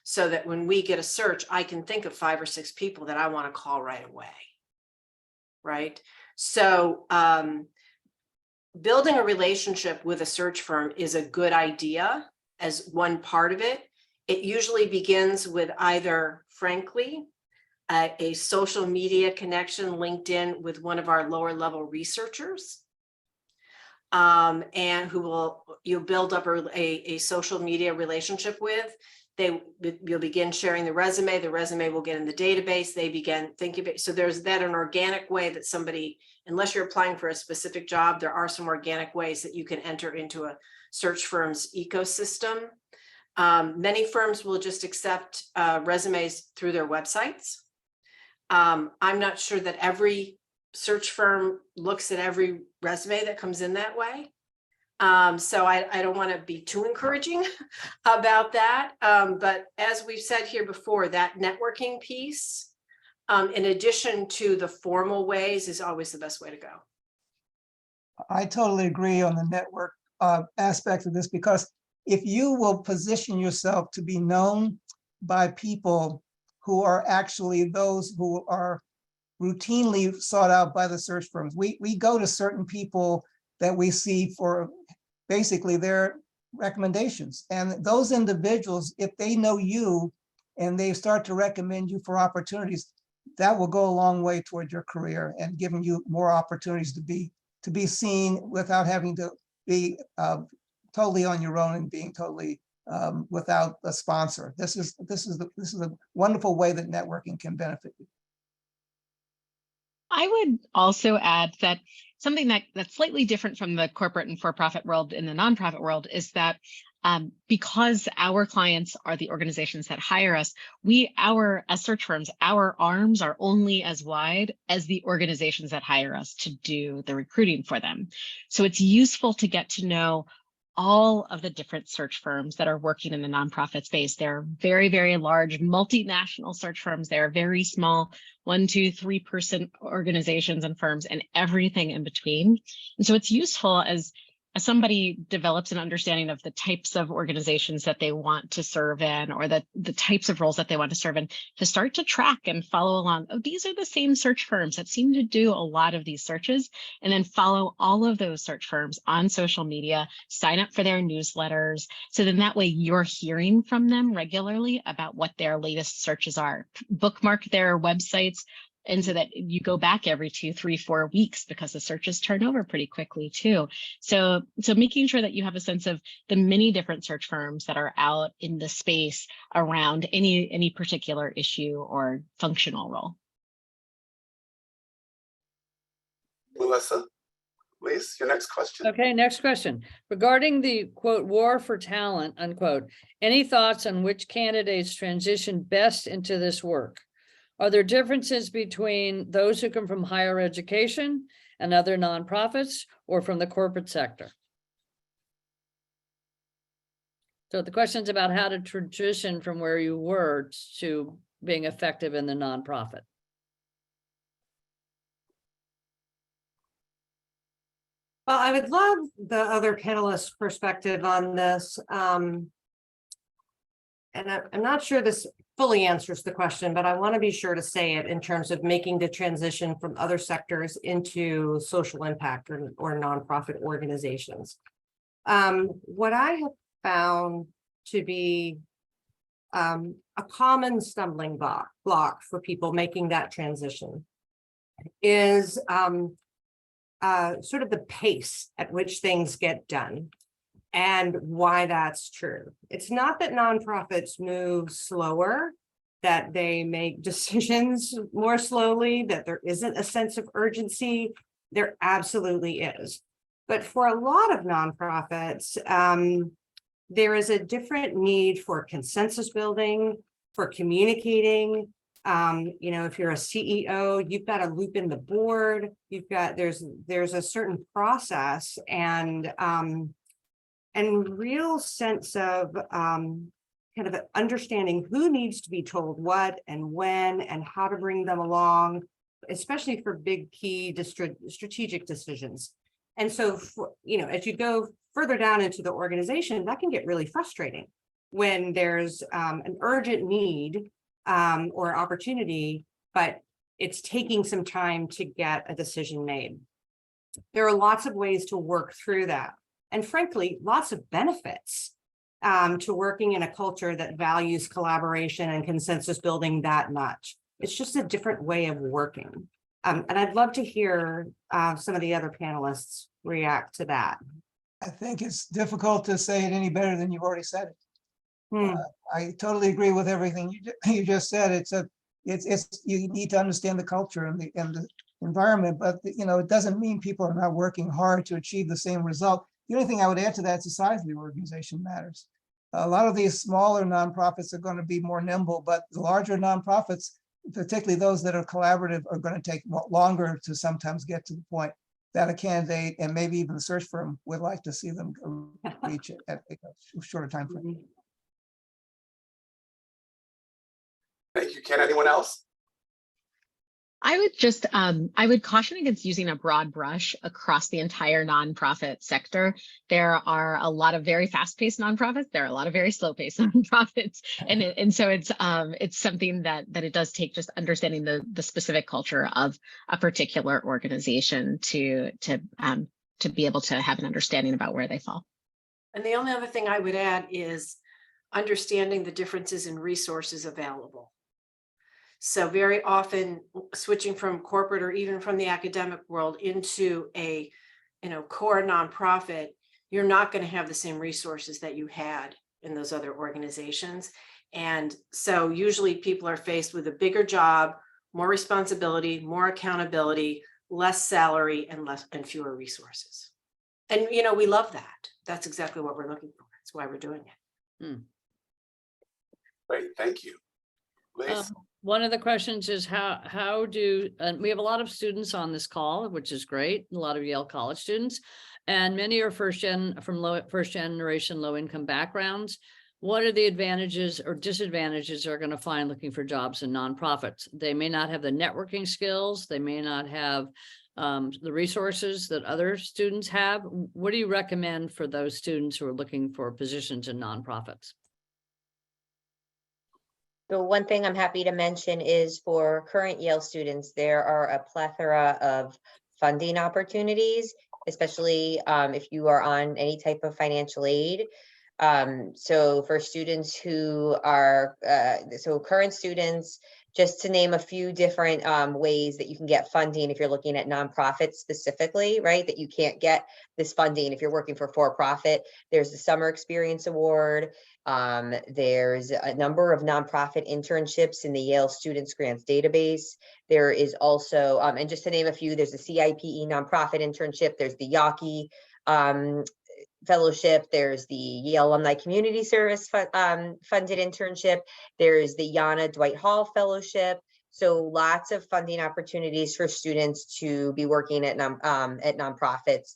so that when we get a search, I can think of 5 or 6 people that I want to call right away, right? So building a relationship with a search firm is a good idea as one part of it. It usually begins with either, frankly, a social media connection, LinkedIn, with one of our lower level researchers, and who you'll build up a social media relationship with. You'll begin sharing the resume will get in the database, they begin thinking of it. So there's an organic way that somebody, unless you're applying for a specific job, there are some organic ways that you can enter into a search firm's ecosystem. Many firms will just accept resumes through their websites. I'm not sure that every search firm looks at every resume that comes in that way. So I don't want to be too encouraging about that. But as we've said here before, that networking piece, in addition to the formal ways, is always the best way to go. I totally agree on the network aspect of this, because if you will position yourself to be known by people who are actually those who are routinely sought out by the search firms, we go to certain people that we see for basically their recommendations. And those individuals, if they know you and they start to recommend you for opportunities, that will go a long way toward your career and giving you more opportunities to be seen without having to be totally on your own and being totally without a sponsor. This is a wonderful way that networking can benefit you. I would also add that something that's slightly different from the corporate and for-profit world in the nonprofit world is that because our clients are the organizations that hire us, as search firms, our arms are only as wide as the organizations that hire us to do the recruiting for them. So it's useful to get to know all of the different search firms that are working in the nonprofit space. They're very, very large multinational search firms. They're very small 1, 2, 3-person organizations and firms and everything in between. And so it's useful as somebody develops an understanding of the types of organizations that they want to serve in, or the types of roles that they want to serve in, to start to track and follow along. Oh, these are the same search firms that seem to do a lot of these searches, and then follow all of those search firms on social media, sign up for their newsletters. So then that way you're hearing from them regularly about what their latest searches are. Bookmark their websites. And so that you go back every 2, 3, 4 weeks, because the searches turn over pretty quickly too. So making sure that you have a sense of the many different search firms that are out in the space around any particular issue or functional role. Melissa, please, your next question. Okay, next question. Regarding the quote, war for talent, unquote, any thoughts on which candidates transition best into this work? Are there differences between those who come from higher education and other nonprofits, or from the corporate sector? So the question's about how to transition from where you were to being effective in the nonprofit. Well, I would love the other panelists' perspective on this. And I'm not sure this fully answers the question, but I want to be sure to say it in terms of making the transition from other sectors into social impact or nonprofit organizations. What I have found to be a common stumbling block for people making that transition is sort of the pace at which things get done. And why that's true. It's not that nonprofits move slower, that they make decisions more slowly, that there isn't a sense of urgency. There absolutely is. But for a lot of nonprofits, there is a different need for consensus building, for communicating. If you're a CEO, you've got to loop in the board. There's a certain process and real sense of kind of understanding who needs to be told what and when and how to bring them along, especially for big key strategic decisions. And so, as you go further down into the organization, that can get really frustrating when there's an urgent need or opportunity, but it's taking some time to get a decision made. There are lots of ways to work through that. And frankly, lots of benefits to working in a culture that values collaboration and consensus building that much. It's just a different way of working. And I'd love to hear some of the other panelists react to that. I think it's difficult to say it any better than you've already said it. I totally agree with everything you just said. It's you need to understand the culture and the environment, but it doesn't mean people are not working hard to achieve the same result. The only thing I would add to that is the size of the organization matters. A lot of these smaller nonprofits are going to be more nimble, but the larger nonprofits, particularly those that are collaborative, are going to take longer to sometimes get to the point that a candidate and maybe even the search firm would like to see them reach at a shorter time frame. Thank you. Ken, anyone else? I would just, I would caution against using a broad brush across the entire nonprofit sector. There are a lot of very fast-paced nonprofits. There are a lot of very slow-paced nonprofits, and so it's something that it does take just understanding the specific culture of a particular organization to be able to have an understanding about where they fall. And the only other thing I would add is understanding the differences in resources available. So very often switching from corporate or even from the academic world into a core nonprofit, you're not going to have the same resources that you had in those other organizations. And so usually people are faced with a bigger job, more responsibility, more accountability, less salary, and fewer resources. And we love that. That's exactly what we're looking for. That's why we're doing it. Great, thank you. Liz? One of the questions is how do, and we have a lot of students on this call, which is great, a lot of Yale College students, and many are first generation low income backgrounds. What are the advantages or disadvantages they're going to find looking for jobs in nonprofits? They may not have the networking skills. They may not have the resources that other students have. What do you recommend for those students who are looking for positions in nonprofits? The one thing I'm happy to mention is for current Yale students, there are a plethora of funding opportunities, especially if you are on any type of financial aid. So for students who are, so current students, just to name a few different ways that you can get funding if you're looking at nonprofits specifically, right? That you can't get this funding if you're working for profit. There's the Summer Experience Award. There's a number of nonprofit internships in the Yale Students Grants database. There is also, and just to name a few, there's the CIPE nonprofit internship. There's the Yawkey fellowship. There's the Yale Alumni Community Service funded internship. There's the Yana Dwight Hall Fellowship. So lots of funding opportunities for students to be working at nonprofits.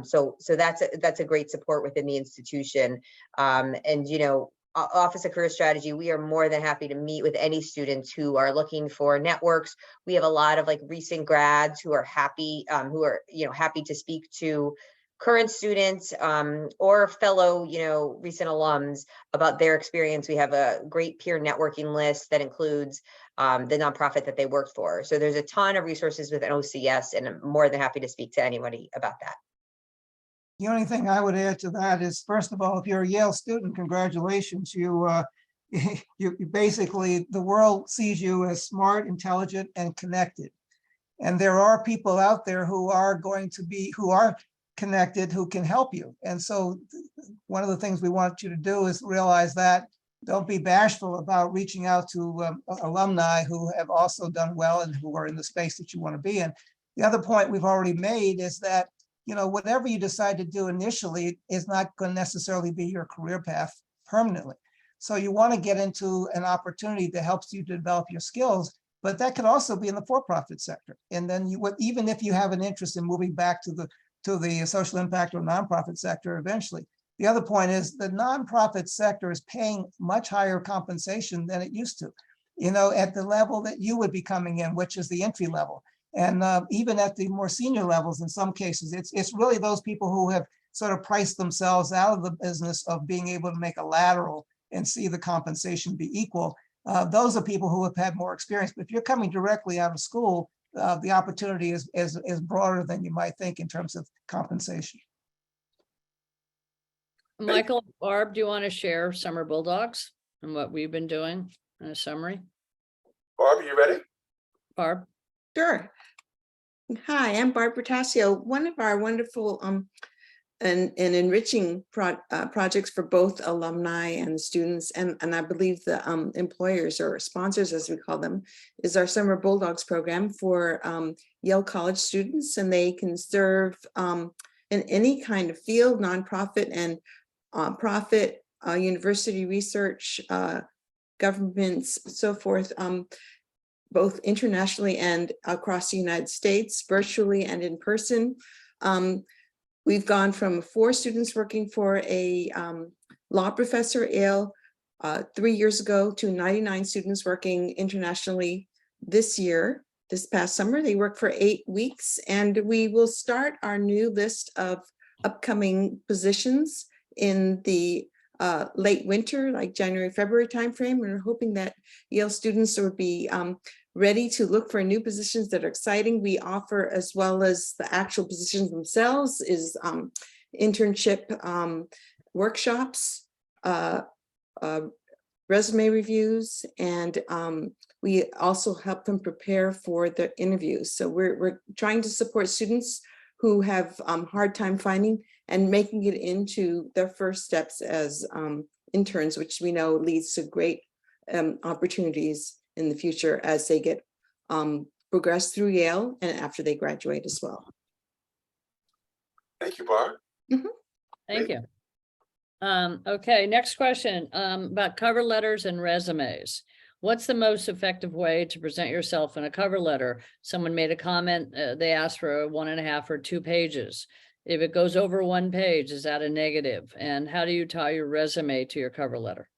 So that's a great support within the institution. And you know, Office of Career Strategy, we are more than happy to meet with any students who are looking for networks. We have a lot of like recent grads who are happy, happy to speak to current students or fellow, recent alums about their experience. We have a great peer networking list that includes the nonprofit that they work for. So there's a ton of resources within OCS, and I'm more than happy to speak to anybody about that. The only thing I would add to that is, first of all, if you're a Yale student, congratulations. You basically, the world sees you as smart, intelligent, and connected. And there are people out there who are connected, who can help you. And so one of the things we want you to do is realize that. Don't be bashful about reaching out to alumni who have also done well and who are in the space that you want to be in. The other point we've already made is that, whatever you decide to do initially is not going to necessarily be your career path permanently. So you want to get into an opportunity that helps you to develop your skills, but that could also be in the for-profit sector. And then even if you have an interest in moving back to the social impact or nonprofit sector eventually. The other point is the nonprofit sector is paying much higher compensation than it used to, at the level that you would be coming in, which is the entry level. And even at the more senior levels, in some cases, it's really those people who have sort of priced themselves out of the business of being able to make a lateral and see the compensation be equal. Those are people who have had more experience. But if you're coming directly out of school, the opportunity is broader than you might think in terms of compensation. Michael, Barb, do you want to share Summer Bulldogs and what we've been doing in a summary? Barb, are you ready? Barb? Sure. Hi, I'm Barb Bertasio. One of our wonderful and enriching projects for both alumni and students, and I believe the employers or sponsors, as we call them, is our Summer Bulldogs program for Yale College students, and they can serve in any kind of field, nonprofit and profit, university research, governments, so forth, both internationally and across the United States, virtually and in person. We've gone from 4 students working for a law professor at Yale 3 years ago to 99 students working internationally this past summer. They work for 8 weeks, and we will start our new list of upcoming positions in the late winter, like January, February timeframe. We're hoping that Yale students would be ready to look for new positions that are exciting. We offer, as well as the actual positions themselves, is internship workshops, resume reviews, and we also help them prepare for the interviews. So we're trying to support students who have hard time finding and making it into their first steps as interns, which we know leads to great opportunities in the future as they get progress through Yale and after they graduate as well. Thank you, Barb. Thank you. Okay, next question about cover letters and resumes. What's the most effective way to present yourself in a cover letter? Someone made a comment, they asked for 1.5 or 2 pages. If it goes over 1 page, is that a negative? And how do you tie your resume to your cover letter?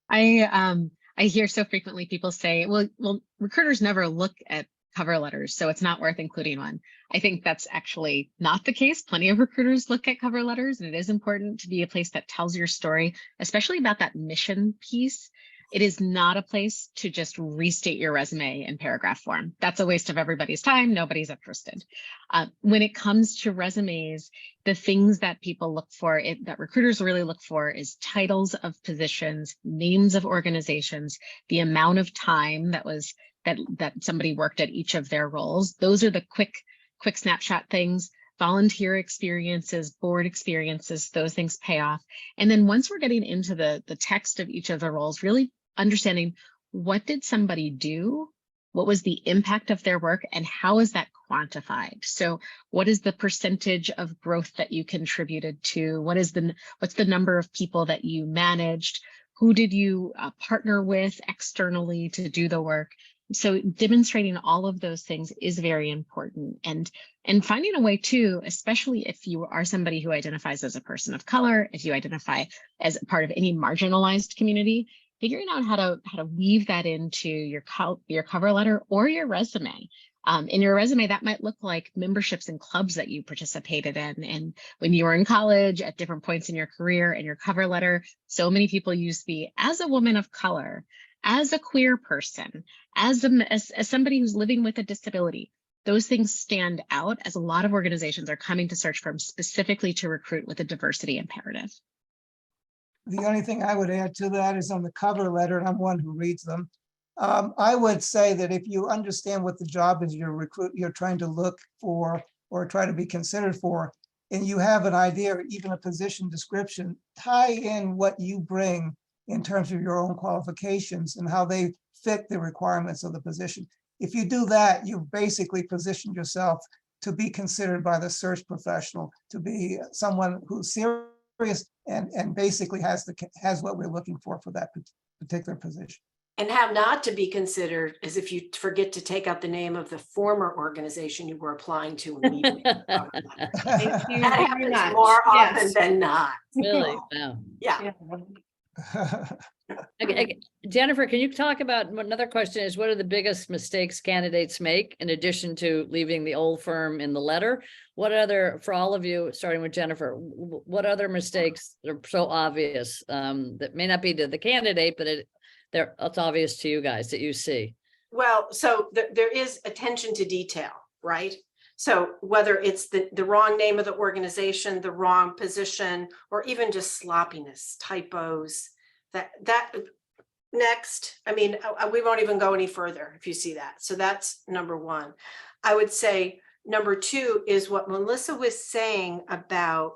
I hear so frequently people say, well, recruiters never look at cover letters, so it's not worth including one. I think that's actually not the case. Plenty of recruiters look at cover letters, and it is important to be a place that tells your story, especially about that mission piece. It is not a place to just restate your resume in paragraph form. That's a waste of everybody's time. Nobody's interested. When it comes to resumes, the things that people look for, that recruiters really look for, is titles of positions, names of organizations, the amount of time that somebody worked at each of their roles. Those are the quick snapshot things. Volunteer experiences, board experiences, those things pay off. And then once we're getting into the text of each of the roles, really understanding, what did somebody do? What was the impact of their work, and how is that quantified? So what is the percentage of growth that you contributed to? What's the number of people that you managed? Who did you partner with externally to do the work? So demonstrating all of those things is very important, and finding a way too, especially if you are somebody who identifies as a person of color, if you identify as part of any marginalized community, figuring out how to weave that into your cover letter or your resume. In your resume, that might look like memberships in clubs that you participated in, and when you were in college at different points in your career. And your cover letter, so many people use as a woman of color, as a queer person, as somebody who's living with a disability. Those things stand out, as a lot of organizations are coming to search firms specifically to recruit with a diversity imperative. The only thing I would add to that is on the cover letter, and I'm one who reads them. I would say that if you understand what the job is you're trying to look for or try to be considered for, and you have an idea or even a position description, tie in what you bring in terms of your own qualifications and how they fit the requirements of the position. If you do that, you've basically positioned yourself to be considered by the search professional, to be someone who's serious and basically has what we're looking for that particular position. And have not to be considered as if you forget to take out the name of the former organization you were applying to immediately. Thank you That very happens much. more often Yes. than not. Really? Wow. Yeah. Okay, Jennifer, can you talk about, another question is, what are the biggest mistakes candidates make in addition to leaving the old firm in the letter? What other, for all of you, starting with Jennifer, what other mistakes are so obvious that may not be to the candidate, but it's obvious to you guys that you see? Well, so there is attention to detail, right? So whether it's the wrong name of the organization, the wrong position, or even just sloppiness, typos, that next, I mean, we won't even go any further if you see that. So that's number one. I would say number two is what Melissa was saying about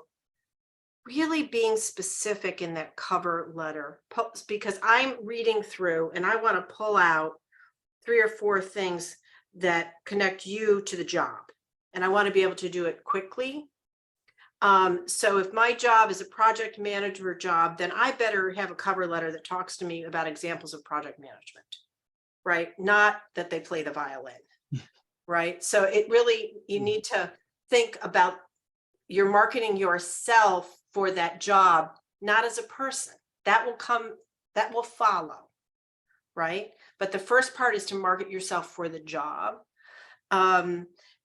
really being specific in that cover letter, because I'm reading through and I want to pull out 3 or 4 things that connect you to the job. And I want to be able to do it quickly. So if my job is a project manager job, then I better have a cover letter that talks to me about examples of project management, right? Not that they play the violin, right? So it really, you need to think about you're marketing yourself for that job, not as a person. That will come, that will follow, right? But the first part is to market yourself for the job.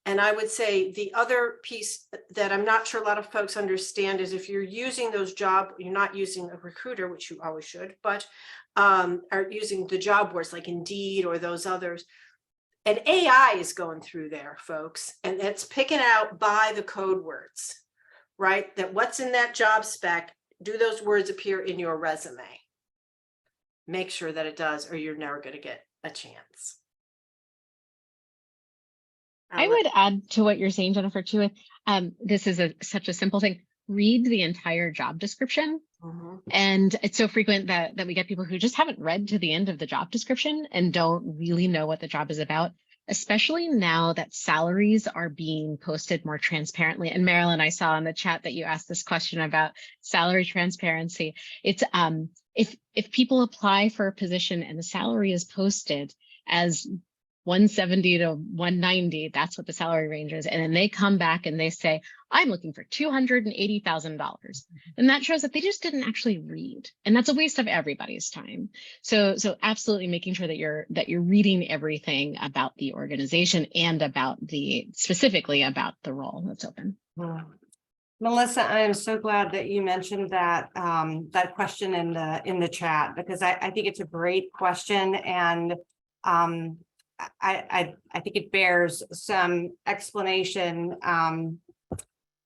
And I would say the other piece that I'm not sure a lot of folks understand is if you're using those you're not using a recruiter, which you always should, but are using the job boards like Indeed or those others. And AI is going through there, folks, and it's picking out by the code words, right? That what's in that job spec, do those words appear in your resume? Make sure that it does, or you're never going to get a chance. I would add to what you're saying, Jennifer, too. This is such a simple thing. Read the entire job description. And it's so frequent that we get people who just haven't read to the end of the job description and don't really know what the job is about, especially now that salaries are being posted more transparently. And Marilyn, I saw in the chat that you asked this question about salary transparency. It's if people apply for a position and the salary is posted as 170 to 190, that's what the salary range is. And then they come back and they say, I'm looking for $280,000. And that shows that they just didn't actually read. And that's a waste of everybody's time. So absolutely making sure that you're reading everything about the organization and about specifically about the role that's open. Melissa, I am so glad that you mentioned that that question in the chat, because I think it's a great question, and I think it bears some explanation,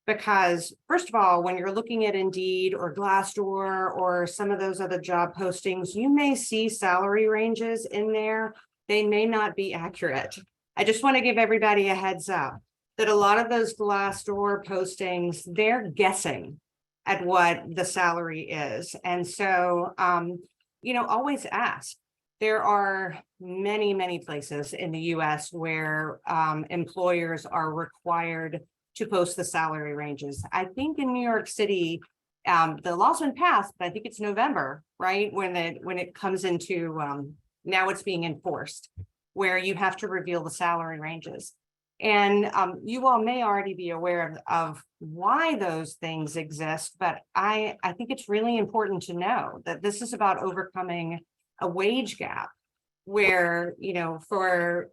because first of all, when you're looking at Indeed or Glassdoor or some of those other job postings, you may see salary ranges in there. They may not be accurate. I just want to give everybody a heads up that a lot of those Glassdoor postings, they're guessing at what the salary is. And so, always ask. There are many, many places in the US where employers are required to post the salary ranges. I think in New York City, the law's been passed, but I think it's November, right? When it comes into, now it's being enforced, where you have to reveal the salary ranges. And you all may already be aware of why those things exist, but I think it's really important to know that this is about overcoming a wage gap where, for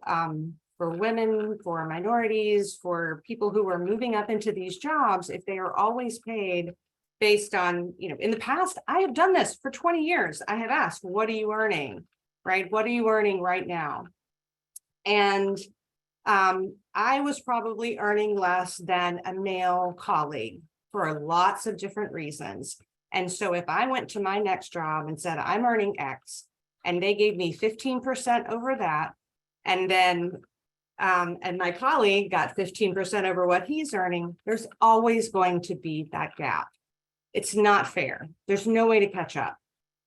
women, for minorities, for people who are moving up into these jobs, if they are always paid based on, in the past, I have done this for 20 years. I have asked, what are you earning, right? What are you earning right now? And I was probably earning less than a male colleague for lots of different reasons. And so if I went to my next job and said, I'm earning X, and they gave me 15% over that, and then and my colleague got 15% over what he's earning, there's always going to be that gap. It's not fair. There's no way to catch up.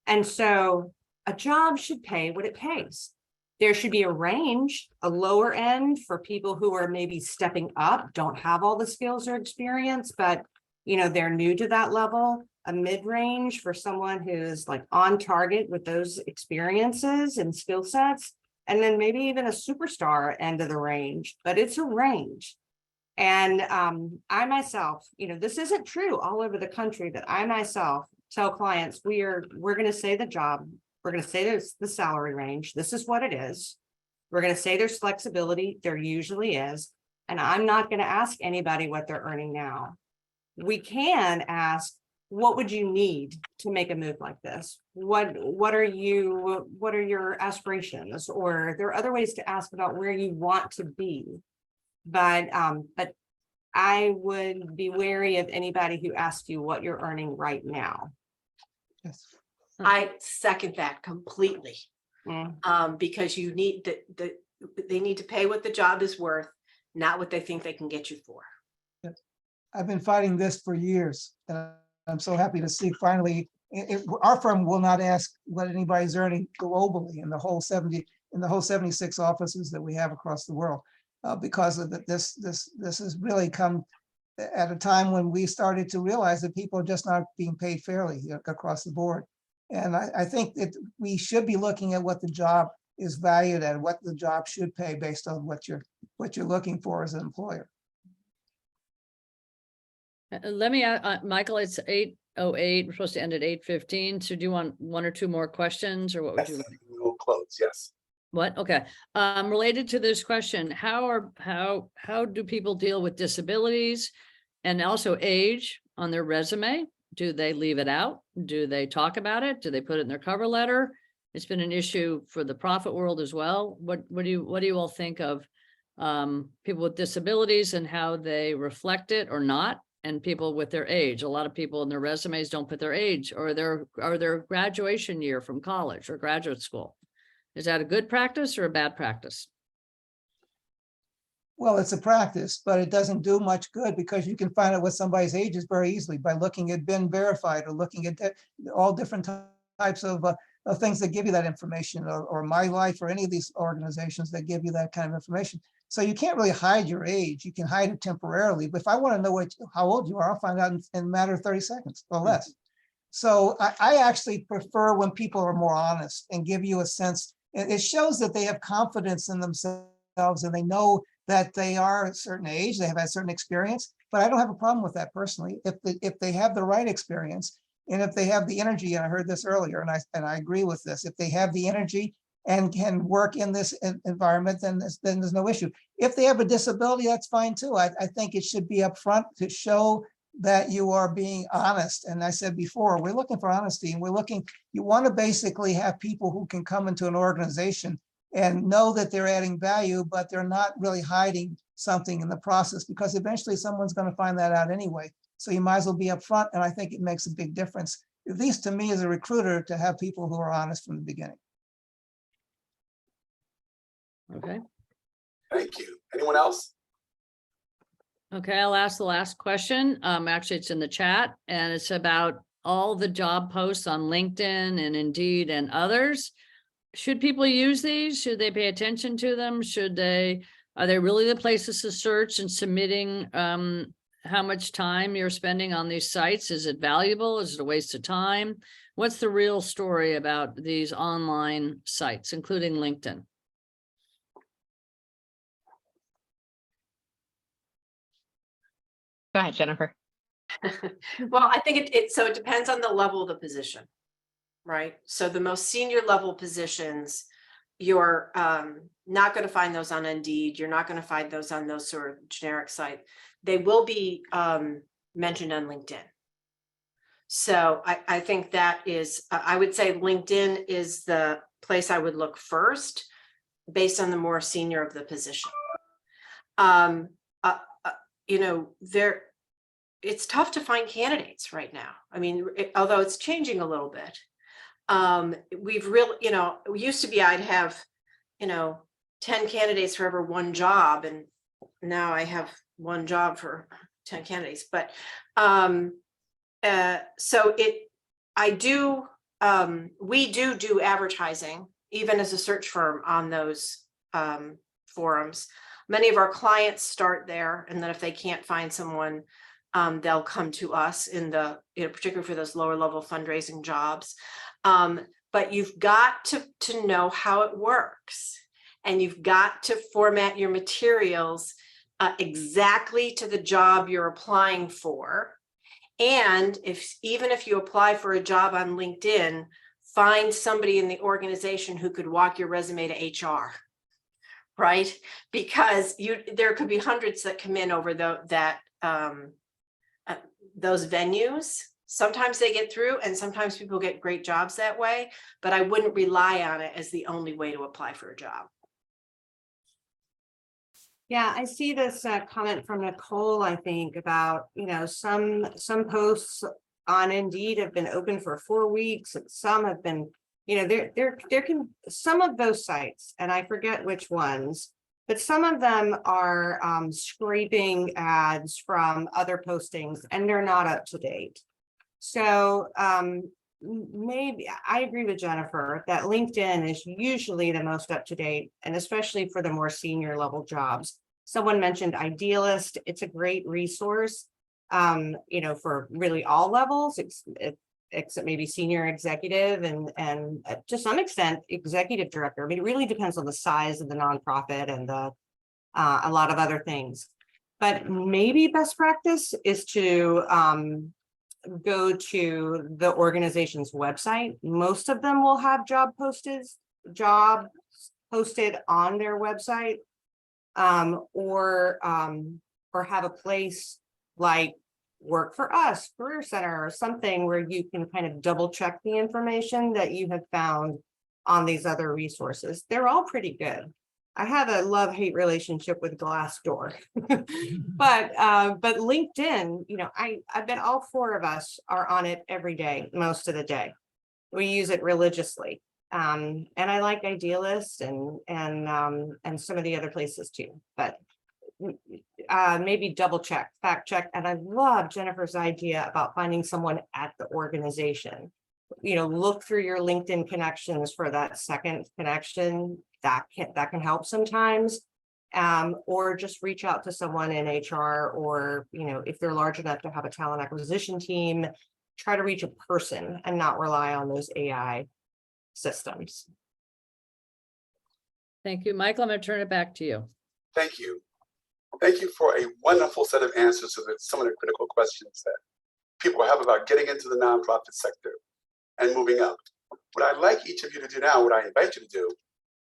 And so a job should pay what it pays. There should be a range, a lower end for people who are maybe stepping up, don't have all the skills or experience, but they're new to that level. A mid-range for someone who's like on target with those experiences and skill sets, and then maybe even a superstar end of the range, but it's a range. And I myself, this isn't true all over the country, that I myself tell clients, we're going to say the job. We're going to say there's the salary range. This is what it is. We're going to say there's flexibility. There usually is. And I'm not going to ask anybody what they're earning now. We can ask, what would you need to make a move like this? What are your aspirations? Or there are other ways to ask about where you want to be. But I would be wary of anybody who asks you what you're earning right now. Yes. I second that completely. Because you need they need to pay what the job is worth, not what they think they can get you for. Yes. I've been fighting this for years, and I'm so happy to see finally our firm will not ask what anybody's earning globally in the whole 76 offices that we have across the world, because of this has really come at a time when we started to realize that people are just not being paid fairly across the board. And I think that we should be looking at what the job is valued at, what the job should pay based on what you're looking for as an employer. Let me add, Michael, it's 8:08. We're supposed to end at 8:15. So do you want one or two more questions, or what would Yes, you? we'll close, yes. What? Okay. Related to this question, how do people deal with disabilities and also age on their resume? Do they leave it out? Do they talk about it? Do they put it in their cover letter? It's been an issue for the profit world as well. What do you all think of people with disabilities and how they reflect it or not? And people with their age. A lot of people in their resumes don't put their age or their graduation year from college or graduate school. Is that a good practice or a bad practice? Well, it's a practice, but it doesn't do much good because you can find out what somebody's age is very easily by looking at Ben Verified or looking at all different types of things that give you that information, or My Life, or any of these organizations that give you that kind of information. So you can't really hide your age. You can hide it temporarily. But if I want to know how old you are, I'll find out in a matter of 30 seconds or less. So I actually prefer when people are more honest and give you a sense. It shows that they have confidence in themselves and they know that they are a certain age, they have had certain experience, but I don't have a problem with that personally. If they have the right experience and if they have the energy, and I heard this earlier, and I agree with this, if they have the energy and can work in this environment, then there's no issue. If they have a disability, that's fine too. I think it should be upfront to show that you are being honest. And I said before, we're looking for honesty, and you want to basically have people who can come into an organization and know that they're adding value, but they're not really hiding something in the process, because eventually someone's going to find that out anyway. So you might as well be upfront, and I think it makes a big difference, at least to me as a recruiter, to have people who are honest from the beginning. Okay. Thank you. Anyone else? Okay, I'll ask the last question. Actually, it's in the chat, and it's about all the job posts on LinkedIn and Indeed and others. Should people use these? Should they pay attention to them? Are they really the places to search and submitting how much time you're spending on these sites? Is it valuable? Is it a waste of time? What's the real story about these online sites, including LinkedIn? Go ahead, Jennifer. Well, I think it depends on the level of the position, right? So the most senior level positions, you're not going to find those on Indeed. You're not going to find those on those sort of generic sites. They will be mentioned on LinkedIn. So I think that is, I would say LinkedIn is the place I would look first, based on the more senior of the position. You know, it's tough to find candidates right now. I mean, although it's changing a little bit. We've really, you know, it used to be I'd have, 10 candidates for every one job, and now I have one job for 10 candidates. But we do advertising, even as a search firm, on those forums. Many of our clients start there, and then if they can't find someone, they'll come to us particularly for those lower level fundraising jobs. But you've got to know how it works, and you've got to format your materials exactly to the job you're applying for. And even if you apply for a job on LinkedIn, find somebody in the organization who could walk your resume to HR. Right? Because there could be hundreds that come in over those venues. Sometimes they get through, and sometimes people get great jobs that way, but I wouldn't rely on it as the only way to apply for a job. Yeah, I see this comment from Nicole, I think, about, some posts on Indeed have been open for 4 weeks, and some have been, there can, some of those sites, and I forget which ones, but some of them are scraping ads from other postings, and they're not up to date. So maybe I agree with Jennifer that LinkedIn is usually the most up to date, and especially for the more senior level jobs. Someone mentioned Idealist. It's a great resource, for really all levels, except maybe senior executive and to some extent executive director. I mean, it really depends on the size of the nonprofit and a lot of other things. But maybe best practice is to go to the organization's website. Most of them will have jobs posted on their website, or have a place like Work for Us, Career Center, or something where you can kind of double check the information that you have found on these other resources. They're all pretty good. I have a love-hate relationship with Glassdoor, but LinkedIn, I bet all 4 of us are on it every day, most of the day. We use it religiously, and I like Idealist and some of the other places too. But maybe double check, fact check, and I love Jennifer's idea about finding someone at the organization. Look through your LinkedIn connections for that second connection. That can help sometimes, or just reach out to someone in HR, or if they're large enough to have a talent acquisition team, try to reach a person and not rely on those AI systems. Thank you, Michael. I'm going to turn it back to you. Thank you. Thank you for a wonderful set of answers to some of the critical questions that people have about getting into the nonprofit sector and moving up. What I'd like each of you to do now, what I invite you to do,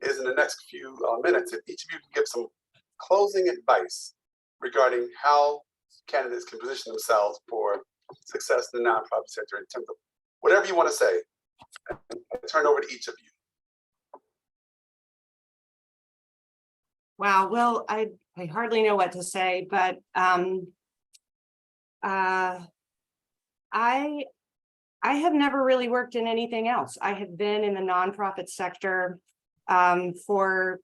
is in the next few minutes, if each of you can give some closing advice regarding how candidates can position themselves for success in the nonprofit sector in terms of whatever you want to say. I turn over to each of you. Wow, well, I hardly know what to say, but I have never really worked in anything else. I have been in the nonprofit sector for,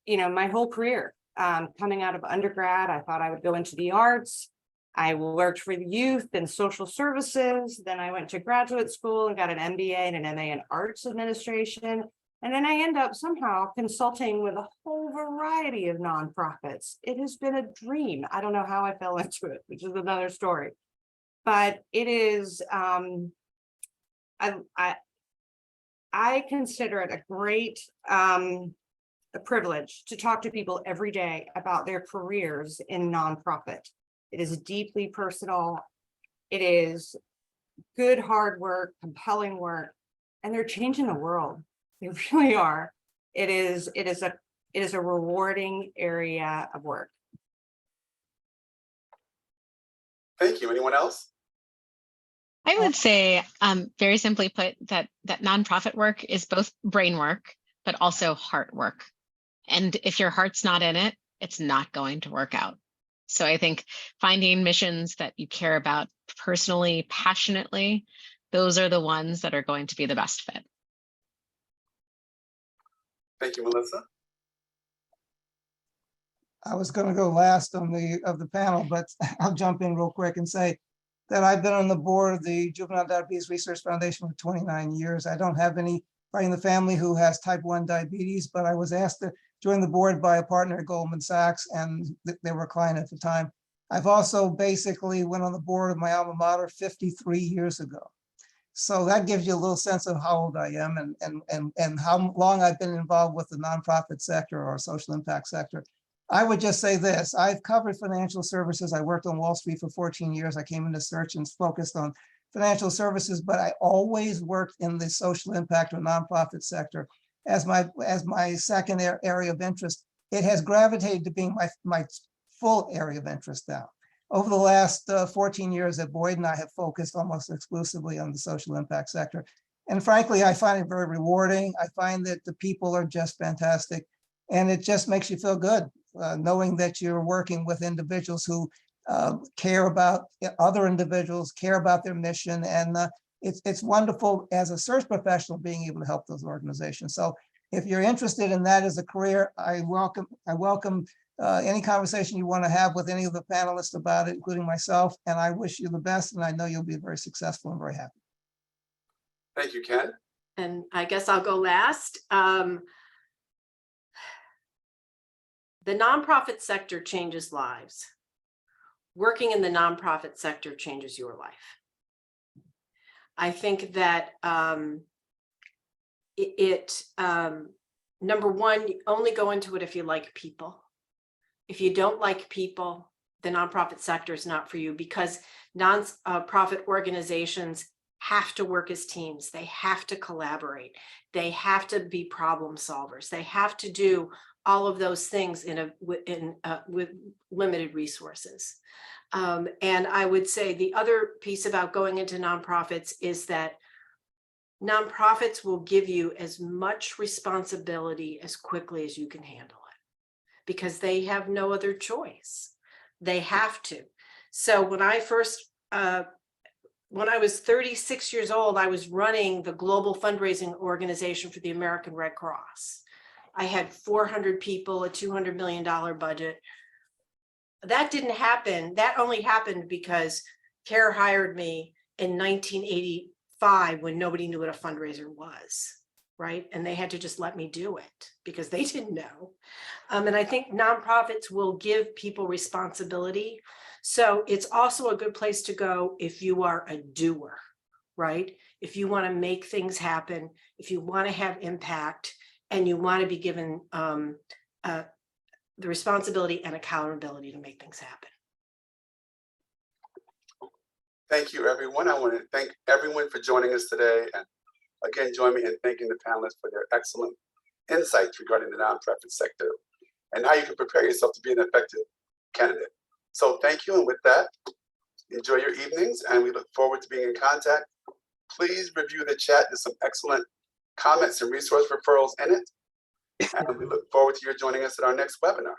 my whole career. Coming out of undergrad, I thought I would go into the arts. I worked for the youth and social services. Then I went to graduate school and got an MBA and an MA in arts administration. And then I end up somehow consulting with a whole variety of nonprofits. It has been a dream. I don't know how I fell into it, which is another story. But it is, I consider it a great a privilege to talk to people every day about their careers in nonprofit. It is deeply personal. It is good, hard work, compelling work, and they're changing the world. They really are. It is a rewarding area of work. Thank you. Anyone else? I would say, very simply put, that nonprofit work is both brain work, but also heart work. And if your heart's not in it, it's not going to work out. So I think finding missions that you care about personally, passionately, those are the ones that are going to be the best fit. Thank you, Melissa. I was going to go last on the panel, but I'll jump in real quick and say that I've been on the board of the Juvenile Diabetes Research Foundation for 29 years. I don't have anybody in the family who has type 1 diabetes, but I was asked to join the board by a partner at Goldman Sachs, and they were a client at the time. I've also basically went on the board of my alma mater 53 years ago. So that gives you a little sense of how old I am and how long I've been involved with the nonprofit sector or social impact sector. I would just say this: I've covered financial services. I worked on Wall Street for 14 years. I came into search and focused on financial services, but I always worked in the social impact or nonprofit sector as my second area of interest. It has gravitated to being my full area of interest now. Over the last 14 years at Boyd, and I have focused almost exclusively on the social impact sector. And frankly, I find it very rewarding. I find that the people are just fantastic. And it just makes you feel good knowing that you're working with individuals who care about other individuals, care about their mission. And it's wonderful as a search professional being able to help those organizations. So if you're interested in that as a career, I welcome any conversation you want to have with any of the panelists about it, including myself. And I wish you the best, and I know you'll be very successful and very happy. Thank you, Ken. And I guess I'll go last. The nonprofit sector changes lives. Working in the nonprofit sector changes your life. I think that number one, you only go into it if you like people. If you don't like people, the nonprofit sector is not for you, because nonprofit organizations have to work as teams. They have to collaborate. They have to be problem solvers. They have to do all of those things with limited resources. And I would say the other piece about going into nonprofits is that nonprofits will give you as much responsibility as quickly as you can handle it, because they have no other choice. They have to. So when I was 36 years old, I was running the global fundraising organization for the American Red Cross. I had 400 people, a $200 million budget. That didn't happen. That only happened because CARE hired me in 1985 when nobody knew what a fundraiser was, right? And they had to just let me do it because they didn't know. And I think nonprofits will give people responsibility. So it's also a good place to go if you are a doer, right? If you want to make things happen, if you want to have impact, and you want to be given the responsibility and accountability to make things happen. Thank you, everyone. I want to thank everyone for joining us today. And again, join me in thanking the panelists for their excellent insights regarding the nonprofit sector and how you can prepare yourself to be an effective candidate. So thank you. And with that, enjoy your evenings, and we look forward to being in contact. Please review the chat. There's some excellent comments and resource referrals in it. And we look forward to your joining us at our next webinar.